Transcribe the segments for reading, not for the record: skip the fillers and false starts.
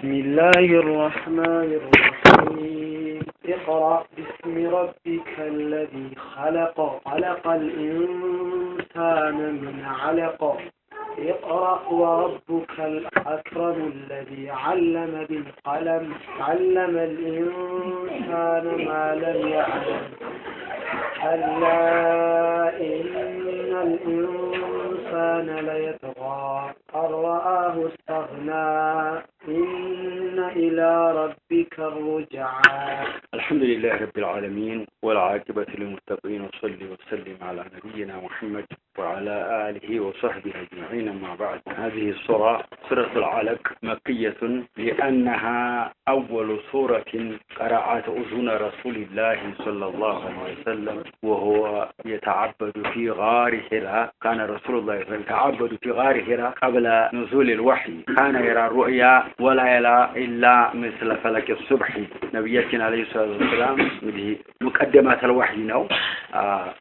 بسم الله الرحمن الرحيم اقرأ باسم ربك الذي خلق الإنسان من علق اقرأ وربك الأكرم الذي علم بالقلم علم الإنسان ما لم يعلم كلا إن الإنسان ليطغى أن رآه استغنى إن إلى ربك الرجعى. الحمد لله رب العالمين والعاقبة للمتقين وصلي وسلم على نبينا محمد وعلى آله وصحبه أجمعين. ما بعد، هذه السورة سورة العلق مكية لأنها أول سورة قرأت أذن رسول الله صلى الله عليه وسلم وهو يتعبد في غار حراء. كان رسول الله يتعبد في غار حراء قبل نزول الوحي، كان يرى الرؤيا ولا يرى إلا مثل فلك الصبح. نبينا عليه الصلاة والسلام مقدمات الوحي ነው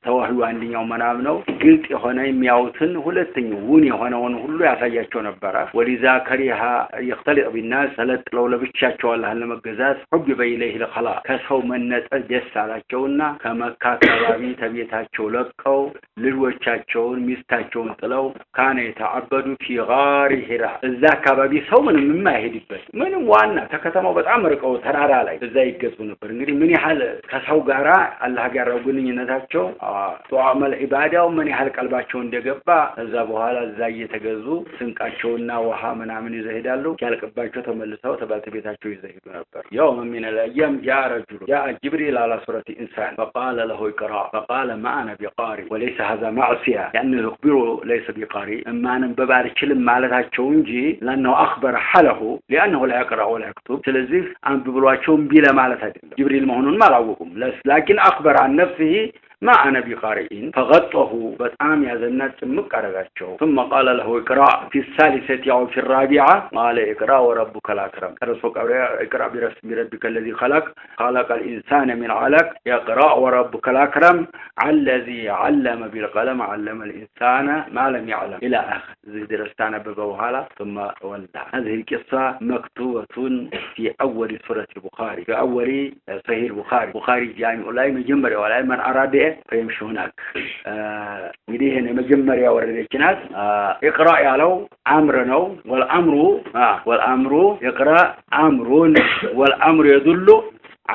ተዋህዩ አንደኛው መናም ነው። ግልጥ የሆነ የሚያውትን ሁለተኛው ውን የሆነውን ሁሉ ያሳያቸው ነበር። ወሊዛ ከሪሃ يختلط بالناس ሰለጥለው ለብቻቸው አላህን ለመገዛት حب إليه الخلاء ከሰው መነጠል ደስ አላቸውና ከመካ አካባቢ ተቤታቸው ለቀው ልጆቻቸውን ሚስታቸውን ጥለው ካነ የተዓበዱ في غار حراء። እዛ አካባቢ ሰው ምንም የማይሄድበት ምንም ዋና ተከተማው በጣም ርቀው ተራራ ላይ እዛ ይገዙ ነበር። እንግዲህ ምን ያህል ከሰው ጋራ አላህ ጋር ግንኙነታቸው ጧመል ኢባዳው ምን ያህል ቀልባቸው እንደገባ እዛ በኋላ እዛ እየተገዙ ስንቃቸውና ውሃ ምናምን ይዘሄዳሉ። ያልቀባቸው ተመልሰው ተባልተቤታቸው ይዘሄዱ ነበር። يوم من الأيام جاء جبريل على سورة إنسان فقال له اقرأ فقال ما أنا بقارئ وليس هذا معصية لأنه يخبره ليس بقارئ ما أنا ببارك لهم مالتاቸው እንጂ لأنه أخبر حاله لأنه لا يقرأ ولا يكتب ስለዚህ አንብብሏቸውም ቢለ ማለት አይደለም። ጅብሪል መሆኑን አላወቁም። لكن أخبر عن نفسه ما أنا بقارئ فغطه بطعام يزنات مقرغاچو ثم قال له اقرأ في الثالثة أو في الرابعة قال اقرأ وربك الأكرم. رسولك اقرأ برسم ربك الذي خلق الإنسان من علق يقرأ وربك الأكرم الذي علم بالقلم علم الإنسان ما لم يعلم إلى آخر. زي درستان ببوهالا ثم ولدها. هذه القصة مكتوبة في أول سورة البخاري في أول صحيح البخاري جامع لا مجمر ولا من أراد فيمشي هناك. እንግዲህ እኔ መጀመሪያ ወረደችናት اقرأ ያለው አምር ነው። والأمر يقرأ أمر والأمر يدل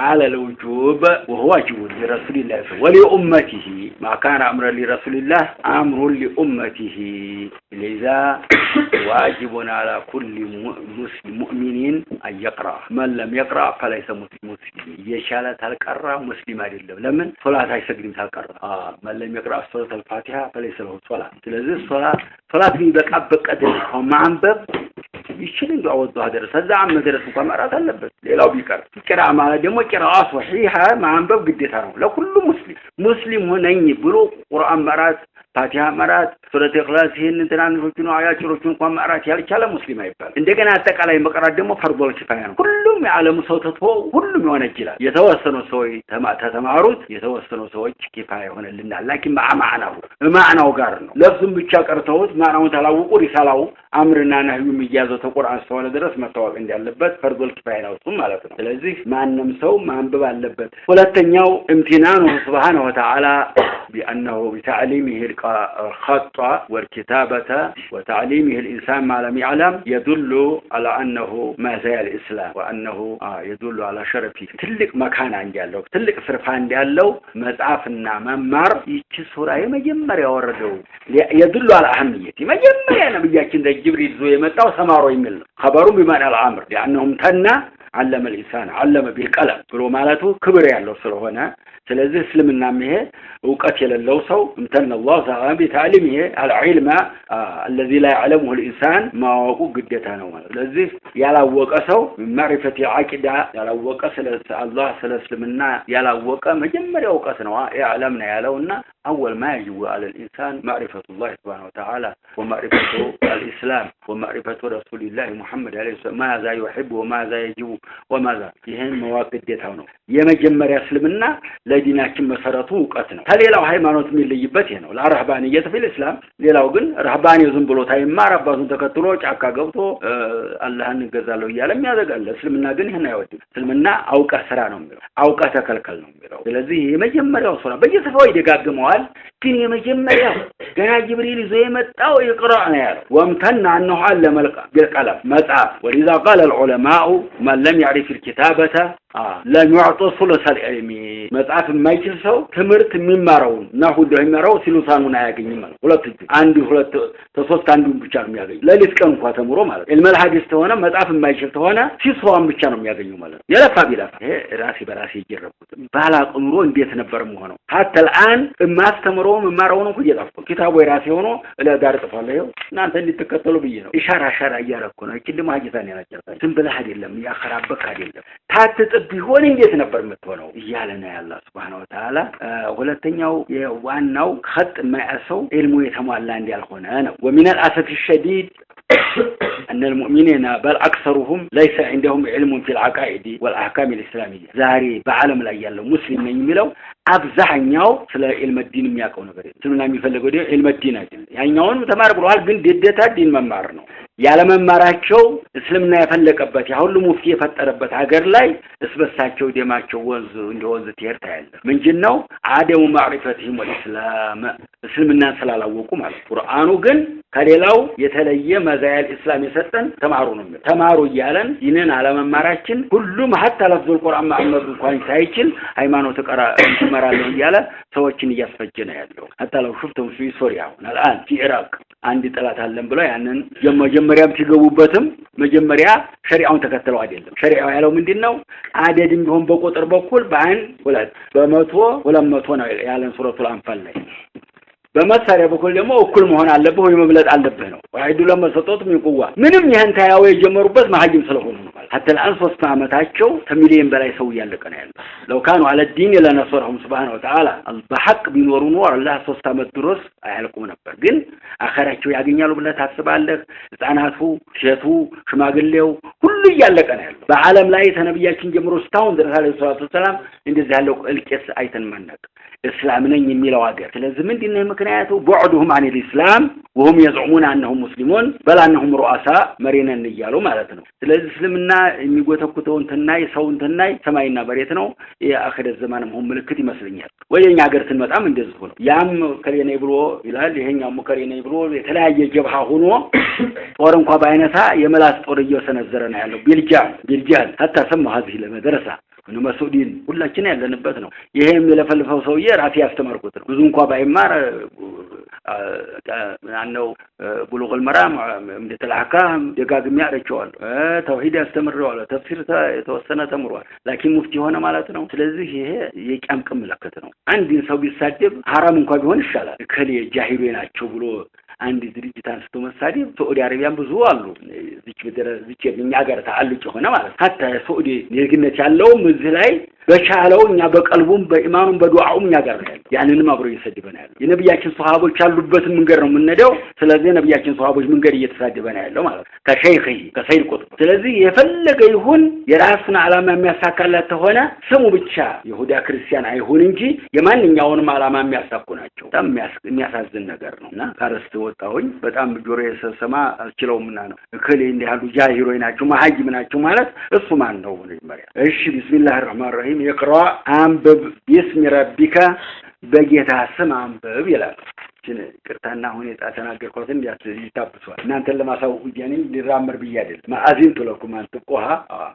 على الوجوب وهو واجب لرسول الله ولأمته. ما كان أمرا لرسول الله أمر لأمته. لذا واجب على كل مؤمن أن يقرأ. من لم يقرأ فليس مسلم. يشالت القرأ مسلم አይደለም። ለምን ሶላት አይሰግድም ካልቀራ። من لم يقرأ سورة الفاتحة فليس له صلاة. ስለዚህ ሶላት ቢበቃበት ቀድር ማንበብ ይችላል። እንደው አወጣው ደረሰ ዛም መድረስ እንኳን ማራት አለበት። ሌላው ቢቀር ቅራ ማለት ደግሞ ቅራአ ሶሒሃ ማንበብ ግዴታ ነው ለሁሉ ሙስሊም ሆነኝ ብሎ ቁርአን ማራት ፋቲሃ ማራት ሱረተ ኢኽላስ ይሄን እንትናንሾቹን አያጭሮቹን እንኳን ማራት ያልቻለ ሙስሊም አይባል። እንደገና አጠቃላይ መቅራት ደግሞ ፈርዶል ኪፋያ ነው። ሁሉም የዓለሙ ሰው ተጥፎ ሁሉም ይሆነጅላል። የተወሰኑ ሰዎች ተማሩት የተወሰኑ ሰዎች ኪፋያ ይሆነልናል። ላኪን ማዕናው ጋር ነው። ለፍዙም ብቻ ቀርተውት ማዕናውን ታላውቁ ሪሳላው አምርና ነህዩም ይያዘው ተቁርአን ስለሆነ ድረስ መታወቅ እንዳለበት ፈርዶል ኪፋያ ነው ማለት ነው። ስለዚህ ማንንም ሰው ማንበብ አለበት። ሁለተኛው امتنانه سبحانه وتعالى بأنه بتعليمه الخط والكتابة وتعليمه الإنسان ما لم يعلم يدل على أنه ما زال الإسلام وأنه يدل على شرفه. تلك مكان عنده تلك صرفان عنده مزعفنا ممر يكسر أي مجمر يوردو يدل على أهميته مجمر يعني بيجي جبريل زوي متى سمارو يمل خبروا بمعنى الأمر لأنهم تنا علم الإنسان علم بالقلم ብሎ ማለቱ ክብር ያለው ስለሆነ ስለዚህ እስልምና ይሄ ዕውቀት የሌለው ሰው እንተን الله تعالى بتعليمه العلم الذي لا يعلمه الإنسان ማወቁ ግዴታ ነው ማለት። ስለዚህ ያላወቀ ሰው ማሪፈት የዓቂዳ ያላወቀ ስለ አላህ ስለ እስልምና ያላወቀ መጀመሪያ ዕውቀት ነው ያዕለምና ያለውና أول ما يجب على الإنسان معرفة الله سبحانه وتعالى ومعرفة الإسلام ومعرفة رسول الله محمد عليه الصلاة والسلام ماذا يحب وماذا يجب ወማዛ ይሄን መዋቅ ግዴታው ነው። የመጀመሪያ እስልምና ለዲናችን መሰረቱ ዕውቀት ነው። ከሌላው ሃይማኖት የሚለይበት ይሄ ነው። ለራህባንየት ፊል እስላም ሌላው ግን ራህባንየው ዝም ብሎ ታይማር አባቱን ተከትሎ ጫካ ገብቶ አላህን ገዛለው እያለ የሚያዘጋለ። እስልምና ግን ይሄን አይወድም። እስልምና አውቀ ስራ ነው የሚለው፣ አውቀ ተከልከል ነው የሚለው። ስለዚህ የመጀመሪያው ሱራ በየስፋው ይደጋግመዋል። ግን የመጀመሪያው ገና ጅብሪል ይዞ የመጣው ይቅራ ነው ያለው። ወምተና انه علم بالقلم መጽሐፍ ወሊዛ قال العلماء من لم يعرف الكتابة ለም يعطى ثلث العلم መጽሐፍ የማይችል ሰው ትምህርት የሚማረው ነው እንደሚማረው ሲሉሳኑን አያገኝም ማለት ሁለት ተሶስት አንዱን ብቻ ነው የሚያገኝ። ለሊት ቀን እንኳን ተምሮ ማለት ኢልመል ሐዲስ ተሆነ መጽሐፍ የማይችል ተሆነ ሲሷን ብቻ ነው የሚያገኘው ማለት ነው። የለፋ ቢለፋ ይሄ ራሴ በራሴ ይጀረቡት ባላቅ ኑሮ እንዴት ነበር መሆነው። حتى الان ማስተምረው መማረው ነው እየጣፈው ኪታቡ የራሴ ሆኖ ለዳር ጥፋለሁ እናንተ እንድትከተሉ ብዬ ነው ኢሻራ እያረኩ ነው። እቺ ደግሞ አጅታን ያላጨርታኝ ዝም ብለህ አይደለም ያخرابك አይደለም ታጥጥ ቢሆን እንዴት ነበር የምትሆነው እያለ ነው ያላህ Subhanahu Wa Ta'ala። ሁለተኛው የዋናው خط ማያሰው ኢልሙ የተሟላ እንዲያልሆነ ነው። ومن الاسف الشديد أن المؤمنين بل أكثرهم ليس عندهم علم في العقائد والأحكام الإسلامية. زاري بعالم لا يالله مسلم من يميلو አብዛኛው ስለ ኢልም ዲን የሚያውቀው ነገር የለም። ስለና የሚፈልገው ደግሞ ኢልም ዲን አይደለም። ያኛውን ተማር ብለዋል፣ ግን ግዴታ ዲን መማር ነው። ያለ መማራቸው እስልምና የፈለቀበት ያ ሁሉ ሙፍቲ የፈጠረበት ሀገር ላይ እስበሳቸው ደማቸው ወንዝ እንደወንዝ ትሄድ ታያለ። ምንድነው አደሙ ማዕሪፈትህም ወልእስላም እስልምና ስላላወቁ ማለት። ቁርአኑ ግን ከሌላው የተለየ መዛያል እስላም የሰጠን ተማሩ ነው የሚለው። ተማሩ እያለን ይህንን አለመማራችን ሁሉም hatta ለፍዙል ቁርአን ማዕመር እንኳን ሳይችል ሃይማኖት ቀራ ተመራለው እያለ ሰዎችን እያስፈጀ ነው ያለው። hatta ለው شفتم في سوريا الان في العراق አንድ ጠላት አለን ብለው ያንን መጀመሪያም ሲገቡበትም መጀመሪያ ሸሪዓውን ተከተለው አይደለም። ሸሪዓው ያለው ምንድነው አደድም ቢሆን በቁጥር በኩል በአንድ ሁለት በመቶ 200 ነው ያለን ሱረቱል አንፋል ላይ። በመሳሪያ በኩል ደግሞ እኩል መሆን አለበት ወይ መብለጥ አለበት ነው። ወይዱ ለመሰጠት ምንቁዋ ምንም ይሄን ታያው የጀመሩበት ማህጅም ስለሆኑ ነው ማለት hatta الان 3 አመታቸው ከሚሊዮን በላይ ሰው ያለቀ ነው ያለው። لو كانوا على الدين لنصرهم سبحانه وتعالى በሐቅ ቢኖሩ ነው አላህ 3 አመት ድረስ አያልቁም ነበር። ግን አኸራቸው ያገኛሉ ብለህ ታስባለህ? ህፃናቱ፣ ሴቱ፣ ሽማግሌው ሁሉ ያለቀ ነው ያለው። በዓለም ላይ ተነብያችን ጀምሮ እስካሁን ድረስ አለይሂ ሰላም እንደዚህ ያለው እልቂስ አይተን ማናቅ እስላም ነኝ የሚለው ሀገር። ስለዚህ ምንድነው ምክንያቱ? بعدهم عن الاسلام وهم يزعمون انهم مسلمون بل انهم رؤساء መሪነን እያሉ ማለት ነው። ስለዚህ እስልምና የሚጎተኩተው እንተናይ ሰው እንተናይ ሰማይና መሬት ነው። የአኺር ዘመንም ሆም ምልክት ይመስልኛል። ወደኛ ሀገር ስንመጣም እንደዚህ ሆኖ ያም ከሌነይ ብሎ ይላል፣ ይሄኛው ከሌነይ ብሎ የተለያየ ጀብሃ ሆኖ ጦር እንኳን ባይነሳ የመላስ ጦር እየሰነዘረ ነው ያለው። ቢልጃል hatta ሰማ هذه ለመድረሳ ነው መስኡዲን ሁላችን ያለንበት ነው። ይሄም የለፈልፈው ሰውዬ ራፊ ያስተማርኩት ነው። ብዙ እንኳን ባይማር አንነው ብሉግል መራም እንደተላካም ደጋግም ያረቸዋል። ተውሂድ ያስተምረዋል፣ ተፍሲር የተወሰነ ተምሯል። ላኪን ሙፍቲ ሆነ ማለት ነው። ስለዚህ ይሄ የቂያም ምልክት ነው። አንድን ሰው ቢሳደብ ሐራም እንኳን ቢሆን ይሻላል። ከሌ ጃሂሉ ናቸው ብሎ አንድ ድርጅት አንስቶ መሳደብ ሳዑዲ አረቢያን ብዙ አሉ። እዚች የኛ ሀገር ታልጭ ሆነ ማለት hatta ሳዑዲ የግነት ያለው እዚህ ላይ በቻለው እኛ በቀልቡም በኢማኑም በዱዓውም እኛ ጋር ነው ያለው። ያንንም አብሮ እየሰደበና ያለው የነብያችን ሱሐቦች ያሉበት መንገድ ነው የምንነደው። ስለዚህ ነብያችን ሱሐቦች መንገድ እየተሳደበና ያለው ማለት ከሸይኺ ከሰይድ ቁጥብ። ስለዚህ የፈለገ ይሁን የራሱን ዓላማ የሚያሳካላት ሆነ ስሙ ብቻ ይሁዳ ክርስቲያን አይሁን እንጂ የማንኛውንም ዓላማ የሚያሳኩ ናቸው። በጣም የሚያሳዝን ነገር ነውና ካረስተ ወጣሁኝ በጣም ጆሮ የሰሰማ አልችለውምና ነው። እከሌ እንዲህ ያሉ ጃሂሮች ናቸው ማሐጅም ናቸው ማለት እሱ ማን ነው? መጀመሪያ እሺ ቢስሚላሂር ረህማኒር ረሂም ይቅራ አንብብ ቢስሚ ረቢካ በጌታ ስም አንብብ ይላል። ቅርታና ሁኔታ ተናገርኩት እንዲያስይታብሷል። እናንተን ለማሳወቅ ቢያኔ ሊራመር ብያደል ማአዚን ተለኩም አንተቆሃ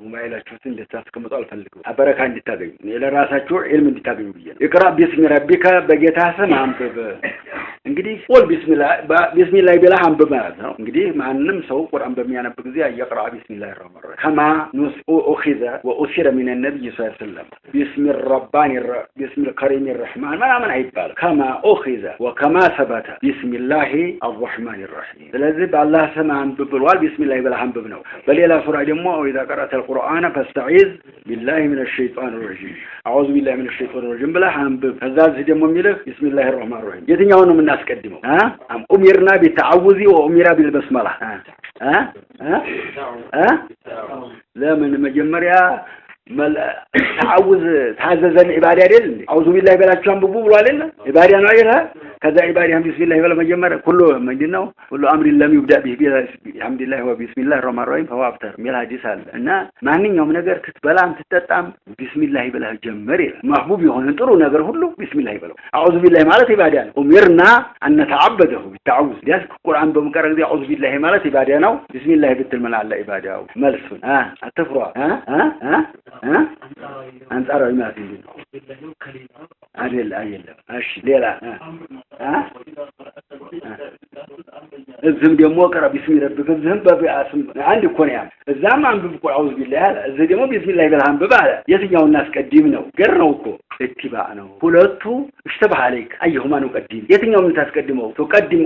ሞባይላችሁት እንድታስቀምጡ አልፈልግም። አበረካ እንድታገኙ ለራሳችሁ ዒልም እንድታገኙ ብዬ ነው። ይቅራ ቢስሚ ረቢካ በጌታ ስም አንብብ። እንግዲህ ቁል ቢስሚላህ ቢላ አንብብ ማለት ነው። እንግዲህ ማንንም ሰው ቁርአን በሚያነብ ጊዜ ይቅራ ቢስሚላህ ረህማን ረሂም ከማ ኡኺዘ ወኡሲረ ሚን ነብይ ሰለላሁ ዐለይሂ ወሰለም ቢስሚል ከሪሚር ረህማን ማን አይባል ከማ ኡኺዘ ወከማ ሰበተ ቢስሚላህ الرحمن الرحيم። ስለዚህ በአላህ ስም አንብብ ብሏል። ቢስሚላህ ቢላ አንብብ ነው። በሌላ ሱራ ደግሞ ወኢዛ ቀረተ القرآن فاستعذ بالله من الشيطان الرجيم አዑዙ ቢላሂ ሚነሽ ሸይጣኒር ረጂም ብላ አንብብ። ከዛ እዚህ ደግሞ የሚልህ ቢስሚላሂር ረህማኒር ረሂም። የትኛው ነው እናስቀድመው ኡሚርና ቢተዓውዚ ወኡሚራ ቢልበስመላ ለምን መጀመሪያ تعوذ تعززن عبادة دل أعوذ بالله بلا تشام ببو ولا عبادة نوعها كذا عبادة بسم الله بلا مجمر كله مجنون كله أمر لم يبدأ به الحمد لله وبسم الله الرحمن الرحيم فهو أبتر ميلا جسال أن ما نين يوم نجر تتبلام تتتام بسم الله بلا جمر محبوب يهون انترو نجر كله بسم الله بلا أعوذ بالله مالت عبادة أمرنا أن نتعبده بالتعوذ ده القرآن بمكرر دي أعوذ بالله مالت عبادة نو بسم الله بتلمن على عبادة ملسون التفرع أنت أرى ما تيجي أجل أش ليلا الزم ديمو كرا بسم ربك الزم بابي اسم عندي كونيا الزم عم بقول أعوذ بالله الزم ديمو بسم الله بالهم بباله يتجاو الناس قديمنا قرنوكو اتباع نو كلتو اشتبه عليك أيهما نقدم يتجاو من تقدمه تقدم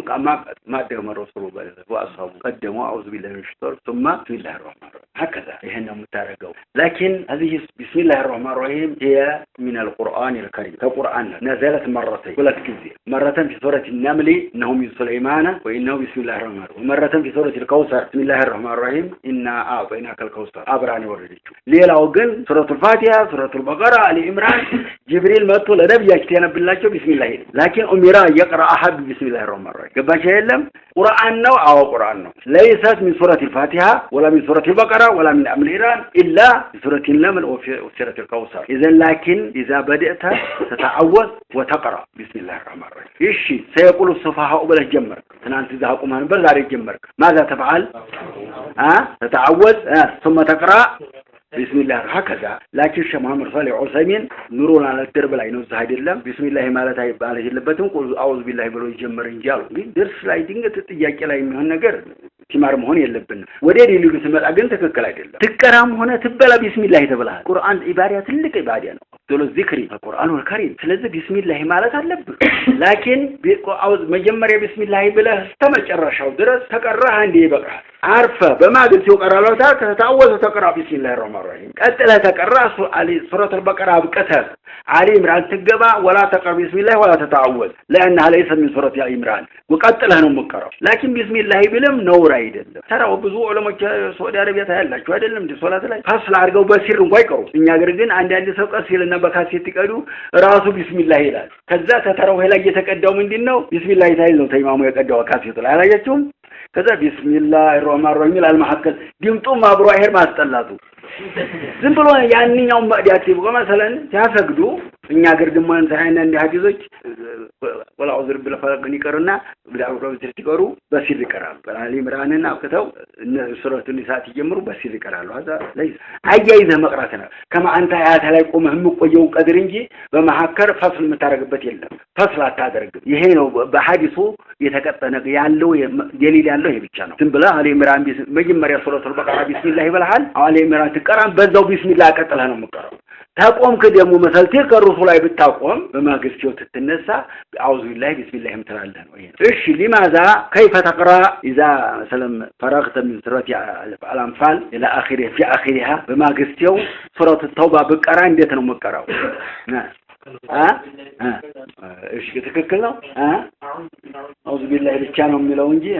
ما دهم الرسول وأصحابه قدموا أعوذ بالله من الشيطان ثم بسم الله الرحمن الرحيم هكذا هنا متارجو لكن هذه بسم الله الرحمن الرحيم هي من القرآن الكريم كقرآن نزلت مرتين ولا تكذب مرة في سورة النمل إنه من سليمان وإنه بسم الله الرحمن الرحيم ومرة في سورة الكوثر بسم الله الرحمن الرحيم إنا أعطيناك الكوثر أبراني ورديتو ليلة وقل سورة الفاتحة سورة البقرة آل عمران جبريل ماتو لنبي يكتين بالله بسم الله لكن أميرا يقرأ أحد بسم الله الرحمن الرحيم قبل شيء قرآن نوع أو قرآن نوع ليست من سورة الفاتحة ولا من سورة البقرة ولا من أمر إيران إلا سورة النمل وسورة الكوثر إذا لكن إذا بدأت تتعوذ وتقرأ بسم الله الرحمن الرحيم إيشي سيقول السفهاء بلا جمر أنت إذا هقوم عن بلا جمر ماذا تفعل تتعوذ ثم تقرأ بسم الله هكذا لكن الشيخ محمد صالح عثيمين نورون على الدرب لا ينوز هيد الله بسم الله ما لا تايب على جلبتهم قل أعوذ بالله بلو يجمر إنجالو درس لا يدينك تتجاك لا يمهن نجر تمار مهون يلبن ودير اللي بسم الله أجنت كلا يدلا تكرام هنا تبلا بسم الله تبلا القرآن عبارة لك عبارة تقول الذكر القرآن الكريم فلذا بسم الله ما لا تلب لكن أعوذ مجمر بسم الله بلا استمر الرشاو درس تكره عندي بقى عارفة بما قلت يقرأ له تتعوذ وتقرأ بسم الله الرحمن الرحيم قتلها تقرأ على سورة البقرة بكثر علي عمران تقبع ولا تقرأ بسم الله ولا تتعوذ لأنها ليست من سورة عمران وقتلها نمكرة لكن بسم الله بلم نور عيد ترى وبزوء علماء سعودية عربية هلا شو هذا اللي صلاة الله فصل عرقوا بسير ويكروا إن يقرقين عندي سوق أسيل النبكاسي تقولوا راسه بسم الله لا كذا ترى هلا يتقدموا من دينه بسم الله تعالى تيمامه يتقدموا كاسي طلع على جتهم كذا بسم الله الرحمن الرحيم المحكم ديمتم ما بروحير ما استلاتو زنبلون يعني يوم بدياتي مثلا تفقدوا إن يقرقين ما انتهينا عند حديثك ولا عذر بالفرق نكرنا بلا عذر تذكروا بس ذكران فالعلي مراننا وكتو سورة النساء تجمروا بس ذكران هذا ليس أي إذا مقراتنا كما أنت آيات عليكم هم قيو قدرنجي بمحكر فصل مترقبت يلا فصل تادرق يهينو بحادثو يتقطن يالو دليل يالو يبيتشانو تنبلا علي مران مجمريا سورة البقرة بسم الله والحال علي مران تقران بزو بسم الله قتلها نمقرأ تقوم كده مو مثل تلك الرسول أي بتقوم بما قستيو تتنسى أعوذ بالله بسم الله متعالى إيش لماذا كيف تقرأ إذا مثلا فرغت من سورة الأنفال إلى آخره في آخرها بما قستيو سورة التوبة بقران ديتنا مقرأ إيش كتكلنا أعوذ بالله بتشانهم ملونجي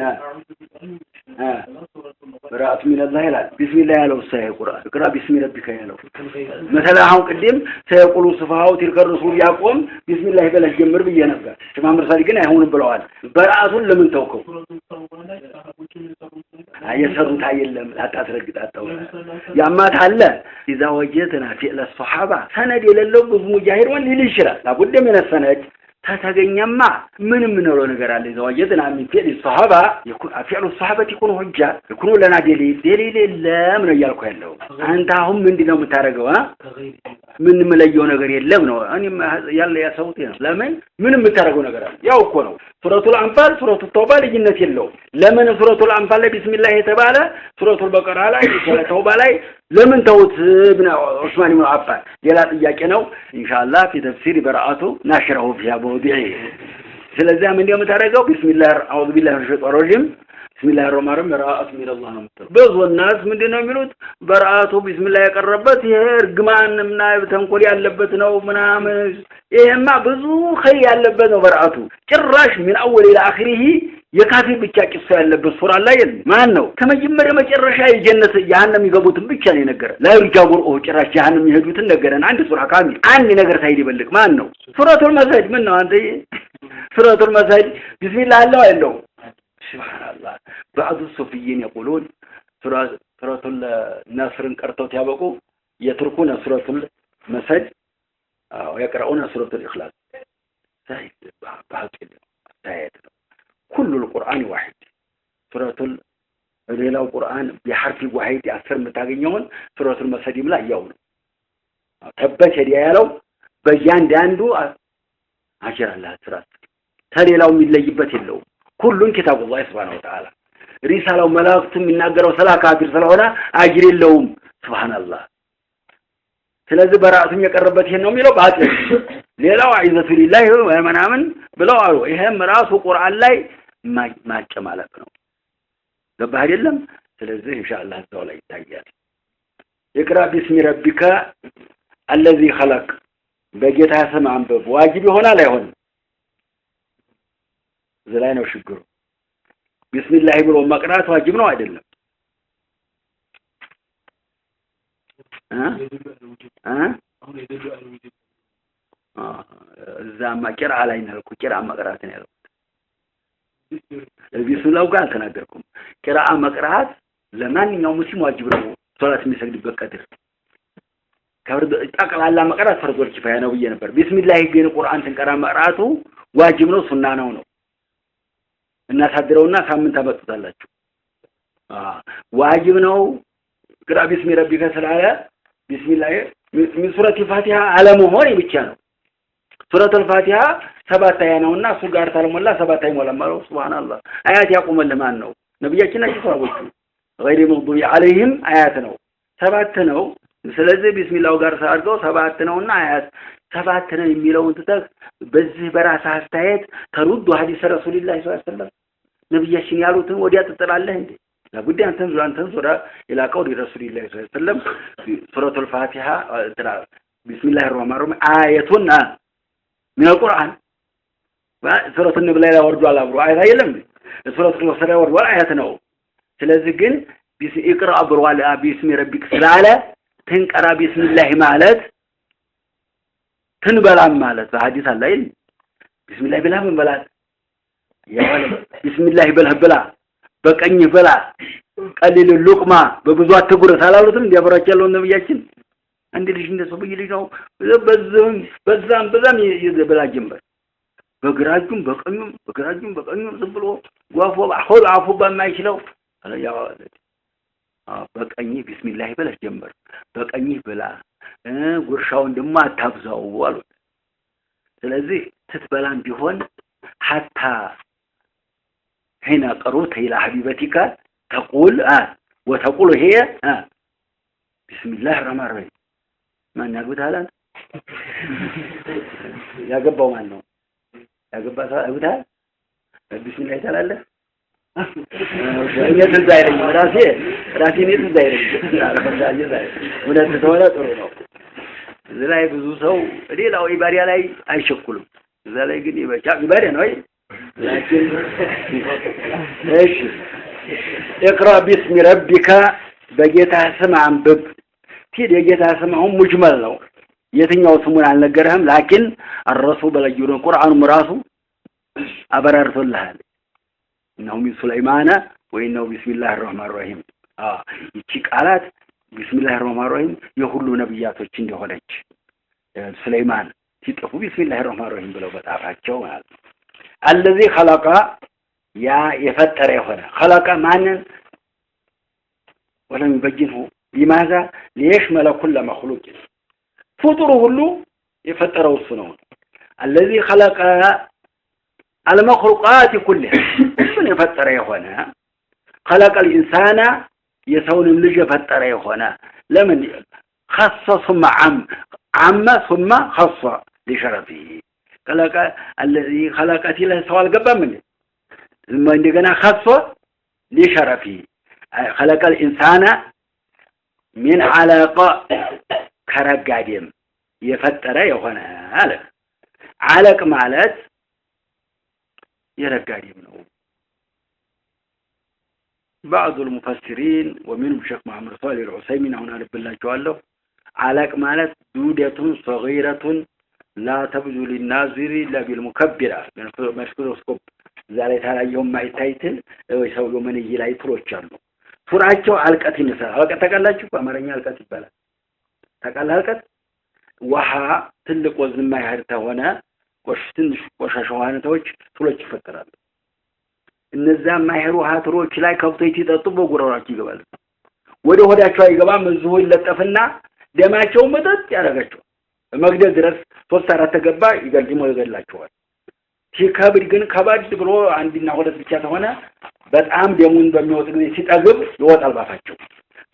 براءة من الله لا بسم الله لو سيقرأ اقرأ بسم ربك يا لو مثلا هم قديم سيقولوا السفهاء تلك الرسول يقوم بسم الله بلا جمر بينبغى تمام رسالكنا هون بلوان براءة لمن توكو يسرون تعيلم لا تترقد التوبة يا ما تعالى إذا وجدنا فعل الصحابة سند إلى اللب مجاهر والليشرة لابد من السند تتجنما من لون قرال إذا وجدنا من فعل الصحابة يكون فعل الصحابة يكون حجة يكون لنا دليل لا من يالكوا له أنت هم من دينهم متارجوا من مليون غير لمنه أني يلا يا صوتي من متارجوا قرال يا وكونوا سورة الأنفال سورة التوبة لجنة الله لمن سورة الأنفال بسم الله تعالى سورة البقرة لا سورة التوبة لا لمن توت ابن عثمان بن عفان يلا تجاكنوا إن شاء الله في تفسير براءته نشره في موضعه سلزا من يوم ترجعوا بسم الله أعوذ بالله من الشيطان الرجيم بسم الله الرحمن الرحيم براءة من الله نمتر بعض الناس من دينه يقولون براءته بسم الله يقربت يرجمان من نايب تنقل يالبتنا ومنام ይሄማ ብዙ ኸይር ያለበት ነው በራቱ ጭራሽ من اول الى اخره የካፊር ብቻ ቂሶ ያለበት ሱራ ላይ ማን ነው ከመጀመሪያ መጨረሻ የጀነት ጀሃነም ይገቡትን ብቻ ነው ነገር ላይ ርጃጉር ጭራሽ ጀሃነም ይሄዱትን ነገረን አንድ ሱራ ካሚል አንድ ነገር ሳይደበልቅ ማን ነው ሱረቱል መስጅድ ምን ነው አንተ ሱረቱል መስጅድ ቢስሚላህ አለው አይለው ሱብሃንአላህ بعض الصوفيين يقولون ሱረቱል ነስርን ቀርተው ያበቁ يتركون ሱረቱል መስጅድ ويقرؤون سورة الإخلاص سهل بحث آيات كل القرآن واحد سورة القرآن بحرف واحد أكثر متاجيون سورة المسجد لا يوم تبت يديالو بيان داندو عشر الله سورة تالي لو من ليبت اللو كل كتاب الله سبحانه وتعالى رسالة ملاكت من نقر وصلاة كافر صلاة أجري اللوم سبحان الله ስለዚህ በራሱም የቀረበት ይሄን ነው የሚለው ባጥ ሌላው አይዘቱ ሊላሂ ወመናምን ብለው አሉ ይሄም ራሱ ቁርአን ላይ ማጨ ማለት ነው ገባህ አይደለም ስለዚህ ኢንሻአላህ እዛው ላይ ይታያል ይቅራ ቢስሚ ረቢካ الذي خلق በጌታ ስም አንብብ ዋጅብ ይሆናል አይሆንም ዘላይ ነው ችግሩ ቢስሚላህ ብሎ መቅራት ዋጅብ ነው አይደለም እዛማ ቂራ ላይ ነው ቂራ መቅራት ነው ያለው ቢስሚላህ ጋር ተናገርኩም ቂራ መቅራት ለማንኛውም ሙስሊም ዋጅብ ነው ሶላት የሚሰግድበት ቀድር ከወርድ ጠቅላላ መቅራት ፈርዶል ኪፋያ ነው ብዬ ነበር ቢስሚላህ ግን ቁርአን ተንቀራ መቅራቱ ዋጅብ ነው ሱና ነው እናሳድረውና ሳምንት አመጣላችሁ ዋጅብ ነው ቂራ ቢስሚ ረቢከ ስላለ ቢስሚላህ من سورة الفاتحة على مهور بيتشانو سورة الفاتحة سبعة نونا سجار ترملا سبعة ولا مرو سبحان الله آيات يقوم اللمان نو نبينا كيسوا وجهه غير مغضوب عليهم آيات نو سبعة نو سلزة بسم الله وجار سارجو سبعة نونا آيات سبعة نو يميلون تتك بزه براس هستايت ترد حديث رسول الله صلى الله عليه وسلم نبينا شنيالو تن وديات تطلع الله هندي لابد أن تنظر إلى قول رسول الله صلى الله عليه وسلم في سورة الفاتحة بسم الله الرحمن الرحيم آية من القرآن سورة النبي لا ورد على أبو آية يلم سورة الوصرة ورد ولا آية نو سلازقين اقرأ بروالا باسم ربك سلالة تنقرأ بسم الله مالت تنبلا مالت فحديث الليل بسم الله بلا من بلاد يا ولد بسم الله بلا بلا በቀኝ በላ ቀሊል ሉቅማ በብዙ አትጉረስ አላሉትም እንዲያበራች ያለው ነብያችን አንድ ልጅ እንደሰው በይልጅው በዛም ይዘበላ ጀመር በግራጁም በቀኙም ዝም ብሎ ጓፎ አፉ በማይችለው ያው በቀኝ ቢስሚላህ በላ ጀመር በቀኝ በላ ጉርሻውን ደግሞ አታብዛው አሉት ስለዚህ ትትበላም ቢሆን ሐታ هنا قروت إلى حبيبتك تقول وتقول هي بسم الله الرحمن الرحيم ما نقول هذا يا جبا ما نو يا جبا أقول هذا بسم الله تعالى هي تزاير راسي نيت تزاير ولا تتولى تروح زلاي بزوسو ليه لو إبارة لاي أيشكلهم زلاي قدي بشاف إبارة نوي لكن ايش اقرأ باسم ربك بجيتها سمع بب كده جيتها سمعهم مجمل لو يتنيو سمون عن الجرهم لكن الرسول بلجون القرآن مراسو أبررت الله إنه من سليمان وإنه بسم الله الرحمن الرحيم يتشيك آلات بسم الله الرحمن الرحيم يخلو نبيات وچند خلج سليمان تتقفوا بسم الله الرحمن الرحيم بلو بتعفاتشو الذي خلق يا يفتر هنا خلق معنى ولم يبجنه لماذا ليشمل كل مخلوق فطره له يفتره الصنون الذي خلق المخلوقات كلها من يفتر هنا خلق الإنسان يسون اللي يفتر هنا لمن خص ثم عم ثم خص لشرفه خلق الذي خلقت له سوال قبل منه ثم عندنا خاصة لشرفه خلق الإنسان من علاقة كرقادم يفتر يخونا هذا علق مالت يرقاديم ነው بعض المفسرين ومنهم الشيخ محمد صالح العثيمين هنا نبلاچዋለሁ علق مالت دودة صغيرة لا تبدو للناظر الا بالمكبرة በሚክሮስኮፕ ዛሬ ታላየው ማይታይትን ወይ ሰው የመንይ ላይ ትሮች አሉ ቱራቸው አልቀት ይነሳል አልቀት ተቀላችሁ በአማርኛ አልቀት ይባላል ተቀላልቀት ውሃ ትልቅ ወዝን ማይሄድ ተሆነ ትንሽ ቆሻሻ ውሃነቶች ትሮች ይፈጠራሉ እነዛ ማይሄሩ ውሃቶች ላይ ከብቶች ይጠጡ በጉሮሯቸው ይገባሉ ወደ ሆዳቸው አይገባም እዚሁ ይለጠፍና ደማቸው መጠጥ ያረጋቸው መግደል ድረስ 3-4 ተገባ ይገላቸዋል ሲከብድ ግን ከባድ ብሎ አንድና ሁለት ብቻ ተሆነ በጣም ደሙን በሚወጥ ጊዜ ሲጠግብ ይወጣል ባፋቸው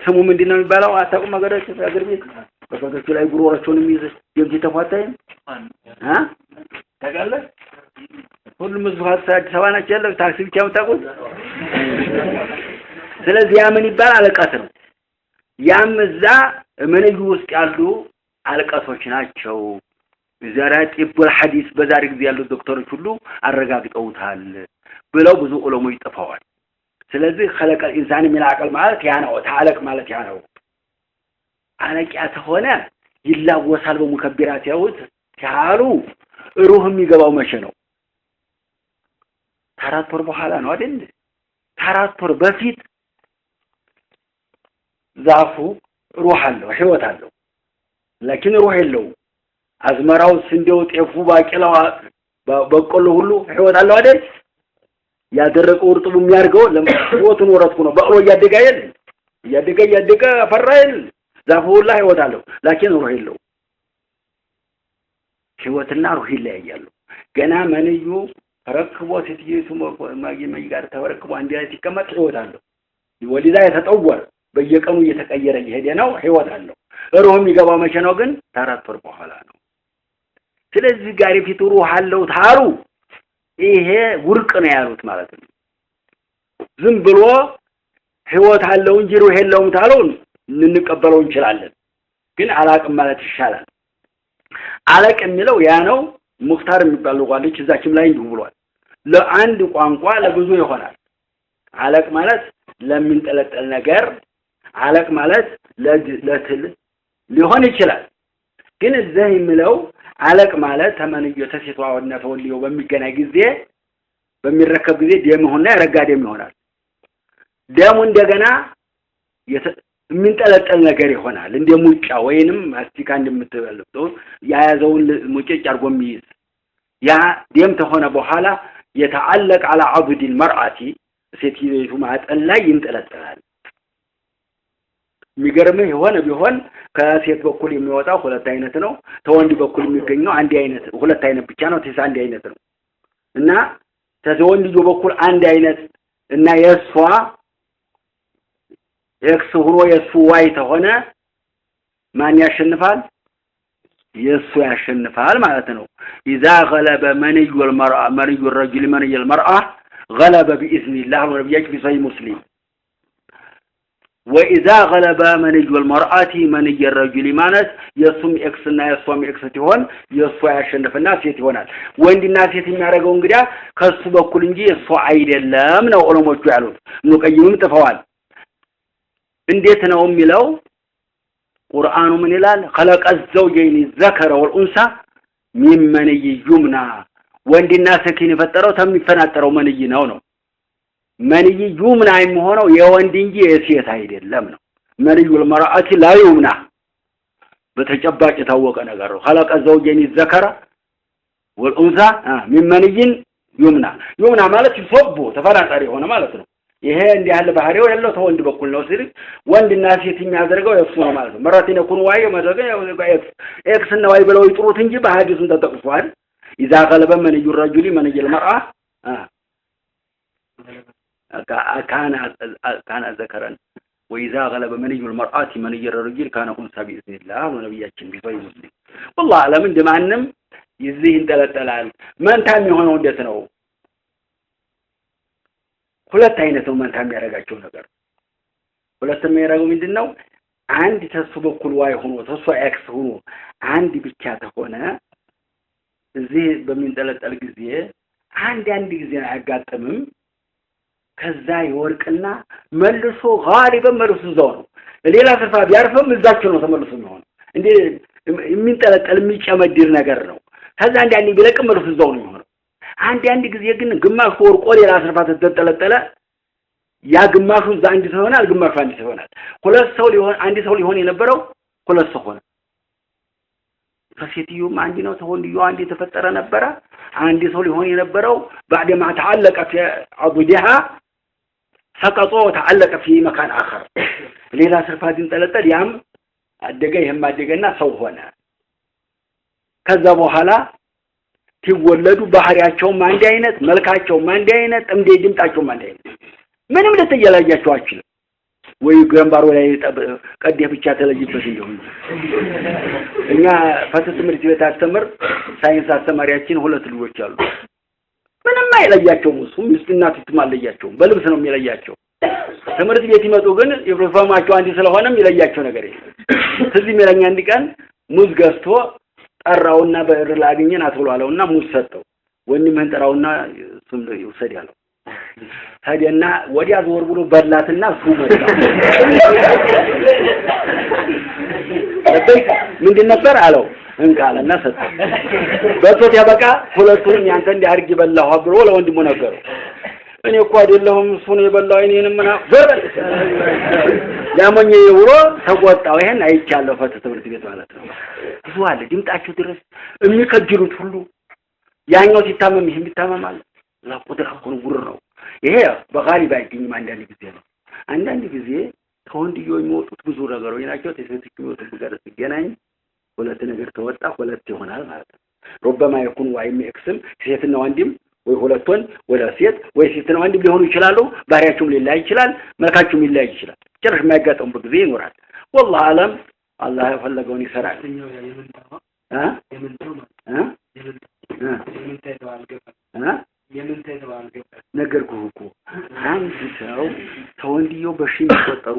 ስሙ ምንድነው የሚባለው አታውቁም ማገረች አገር ቤት በፈገግቱ ላይ ጉሮሯቸውን የሚይዝ ደም ሲተፋታይ ታጋለ ሁሉም ዝዋት አዲስ አበባ ናቸው ያለው ታክሲ ብቻ መጣቁት ስለዚህ ያ ምን ይባላል አለቃት ነው ያም እዛ መንዩ ውስጥ ያሉ አለቃቶች ናቸው ዛራት ይብል ሐዲስ በዛሬ ጊዜ ያሉ ዶክተሮች ሁሉ አረጋግጠውታል ብለው ብዙ ዑለሞች ይጠፋዋል ስለዚህ خلق الانسان من عقل ማለት ያ ነው ታለቅ ማለት ያ ነው አለቂያ ተሆነ ይላወሳል በሙከቢራት ያውት ታሉ ሩህም ይገባው መቼ ነው ታራት ወር በኋላ ነው አይደል ታራት ወር በፊት ዛፉ ሩህ አለው ህይወት አለው لكن ሩህ የለው አዝመራው ስንዴው ጤፉ ባቄላው በቆሎ ሁሉ ህይወት አለው አይደል ያደረቀው እርጥቡ የሚያርገው ለህይወቱን ወረጥኩ ነው በቅሎ ያደገ ፈራይል ዛፉ ሁሉ ህይወት አለው لكن ሩህ የለው ህይወትና ሩህ ይለያያሉ ገና መንዩ ተረክቦ ሲትይቱ ማግኘት ጋር ተወረክቦ አንድ ላይ ሲቀመጥ ህይወት አለው ወሊዳ የተጠወረ በየቀኑ እየተቀየረ ይሄድ ነው ህይወት አለው ሩህም ይገባው መቼ ነው ግን ታራት ወር በኋላ ነው ስለዚህ ጋር ፊቱ ሩህ አለው ታሩ ይሄ ውርቅ ነው ያሉት ማለት ነው ዝም ብሎ ህይወት አለው እንጂ ሩህ የለውም ታሉን እንቀበለው እንችላለን ግን አላቅም ማለት ይሻላል አላቅ የሚለው ያ ነው ሙክታር የሚባለው ቋንቋ እዛችም ላይ እንዲሁ ብሏል ለአንድ ቋንቋ ለብዙ ይሆናል አላቅ ማለት ለምንጠለጠል ነገር አላቅ ማለት ለትል ሊሆን ይችላል ግን እዚህ የሚለው አላቅ ማለት ተመንዮ ተሲቷውና ተወልዮ በሚገናኝ ጊዜ በሚረከብ ጊዜ ደም ሆነና ያረጋ ደም ይሆናል ደሙ እንደገና ምንጠለጠል ነገር ይሆናል እንደ ሙጫ ወይንም ማስቲካ እንደምትበልጠው ያያዘውን ሙጭጭ አርጎ የሚይዝ ያ ደም ተሆነ በኋላ يتعلق على عضد المرأة ሴቲቱ ማጠን ላይ ይንጠለጠላል የሚገርመው የሆነ ቢሆን ከሴት በኩል የሚወጣው ሁለት አይነት ነው ተወንድ በኩል የሚገኘው አንድ አይነት ሁለት አይነት ብቻ ነው ተሳ አንድ አይነት ነው እና ተወንድ በኩል አንድ አይነት እና የሷ ኤክስ ሆኖ የሱ ዋይ ተሆነ ማን ያሸንፋል የሱ ያሸንፋል ማለት ነው اذا غلب مني المرأة مني الرجل مني المرأة غلب باذن الله ونبيك في صحيح مسلم واذا غلب مني المرأة مني الرجل مانس يسم اكس እና የሷም ኤክስ ሲሆን የሷ ያሸንፍና ሴት ይሆናል ወንድና ሴት የሚያደርገው እንግዲያ ከሱ በኩል እንጂ የሷ አይደለም ነው ዑለሞቹ ያሉት ሙቀይሙም ተፈዋል እንዴት ነው የሚለው ቁርአኑ ምን ይላል خلق الزوجين الذكر والانثى من مني يمنى ወንድና ሴትን የፈጠረው ተሚፈናጠረው መንይ ነው መንይ يمنى የሚሆነው የወንድ እንጂ የሴት አይደለም ነው መንዩ المرأة لا يمنى በተጨባጭ ታወቀ ነገር ነው خلق الزوجين الذكر والانثى من مني يمنى ማለት ይፈቦ ተፈናጣሪ ሆነ ማለት ነው ይሄ እንዲህ ያለ ባህሪው ያለው ተወንድ በኩል ነው ሲል ወንድና ሴት የሚያደርገው የሱ ነው ማለት ነው መራቲነ ኩን ዋይ ማድረግ ያው ኤክስ እና ዋይ ብለው ይጥሩት እንጂ በሐዲሱን ተጠቅሷል اذا غلب من الرجل من المرأة كان ذكرا واذا غلب من المرأة من الرجل كان انثى باذن الله ونبياتችን ቢፈይ ሙስሊም والله اعلم እንደማንም ይዚህ እንጠለጠላል መንታም የሆነው እንዴት ነው ሁለት አይነት ነው መንታ የሚያረጋቸው ነገር ሁለት የሚያረጋው ምንድነው አንድ ተሱ በኩል ዋይ ሆኖ ተሱ ኤክስ ሆኖ አንድ ብቻ ተሆነ እዚህ በሚንጠለጠል ጊዜ አንድ ጊዜ አያጋጥምም ከዛ ይወርቅና መልሶ ጋሊበን መልሶ እዛው ነው ሌላ ስፍራ ቢያርፍም እዛቸው ነው ተመልሶ የሚሆነው እንዴ የሚንጠለጠል የሚጨመድር ነገር ነው ከዛ አንድ ቢለቅም መልሶ እዛው ነው የሚሆነው አንድ ጊዜ ግን ግማሹ ወርቆ ሌላ ስፍራ ተተጠለጠለ ያ ግማሹ እዛ አንድ ሰው ሆናል ግማሹ አንድ ሰው ሆናል ሁለት ሰው ሊሆን አንድ ሰው ሊሆን የነበረው ሁለት ሰው ሆነ فسيتيوم عندنا تهون يو عندي تفتر نبرة عندي صلي هون ينبروا بعد ما تعلق في عضدها سقطوا وتعلق في مكان آخر ليلا سرفادين ثلاثة أيام الدقيقة هم الدقيقة سو هنا كذبوا حلا تولدوا بحرياتهم ما عندي عينت ملكاتهم ما عندي عينت أمدي جمتاتهم ما عندي عينت من هم لتجلا جاتوا أشيل ويقرن بارو لا قد يفشات لا يجيبه سندهم إنها فترة مرتبة أستمر ساينس أستمر يأتين هلا تلوج جالو من ما يلاقيهم مسوم يستنى تتمال يلاقيهم بل بس نوم يلاقيهم سمرت بيتي ما تقول يفرفا ما كان عندي سلوهنا يلاقيهم نقري تزي ميلاني عندي كان موز قستو الراونا برلاقيني ناتولو علىونا موز ستو وإني من تراونا سمد يوسد يالو هذه النا ودي أزور بلو بدلات الناس هم لبيك من دي النصر علو انك على الناس بس يا بكا فلسطين يعني دي أرجي بالله أبرو ولا وندي منافر أن يقعد لهم صني بالله إني نمنا فرد يا من يورو سقوط توهن أي كلام فتى تبرد بيت على سؤال جمت أشوف درس أمي كجرو تقولوا يعني نوتي تمام مهم تمام على لا قدر أكون برا إيه بغالي بايكين ما عندنا كذي عندنا كذي ثون دي يوم موت بزورة قالوا هنا كذا تسمع تكمل تبغى تجيناين ولا تنقدر توتأ ولا تهون على هذا ربما يكون وايم يقسم سيتنا عندهم ويهولتون ولا سيت ويسيتنا عندهم لهون يشلالو بارياتهم لله يشلال ملكاتهم لله يشلال كرش ما جاتهم بقزين وراد والله أعلم الله يفلقوني سرع ها ها የምን ተባለ ነገርኩህ እኮ አንድ ሰው ተወንድየው በሺህ ይቆጠሩ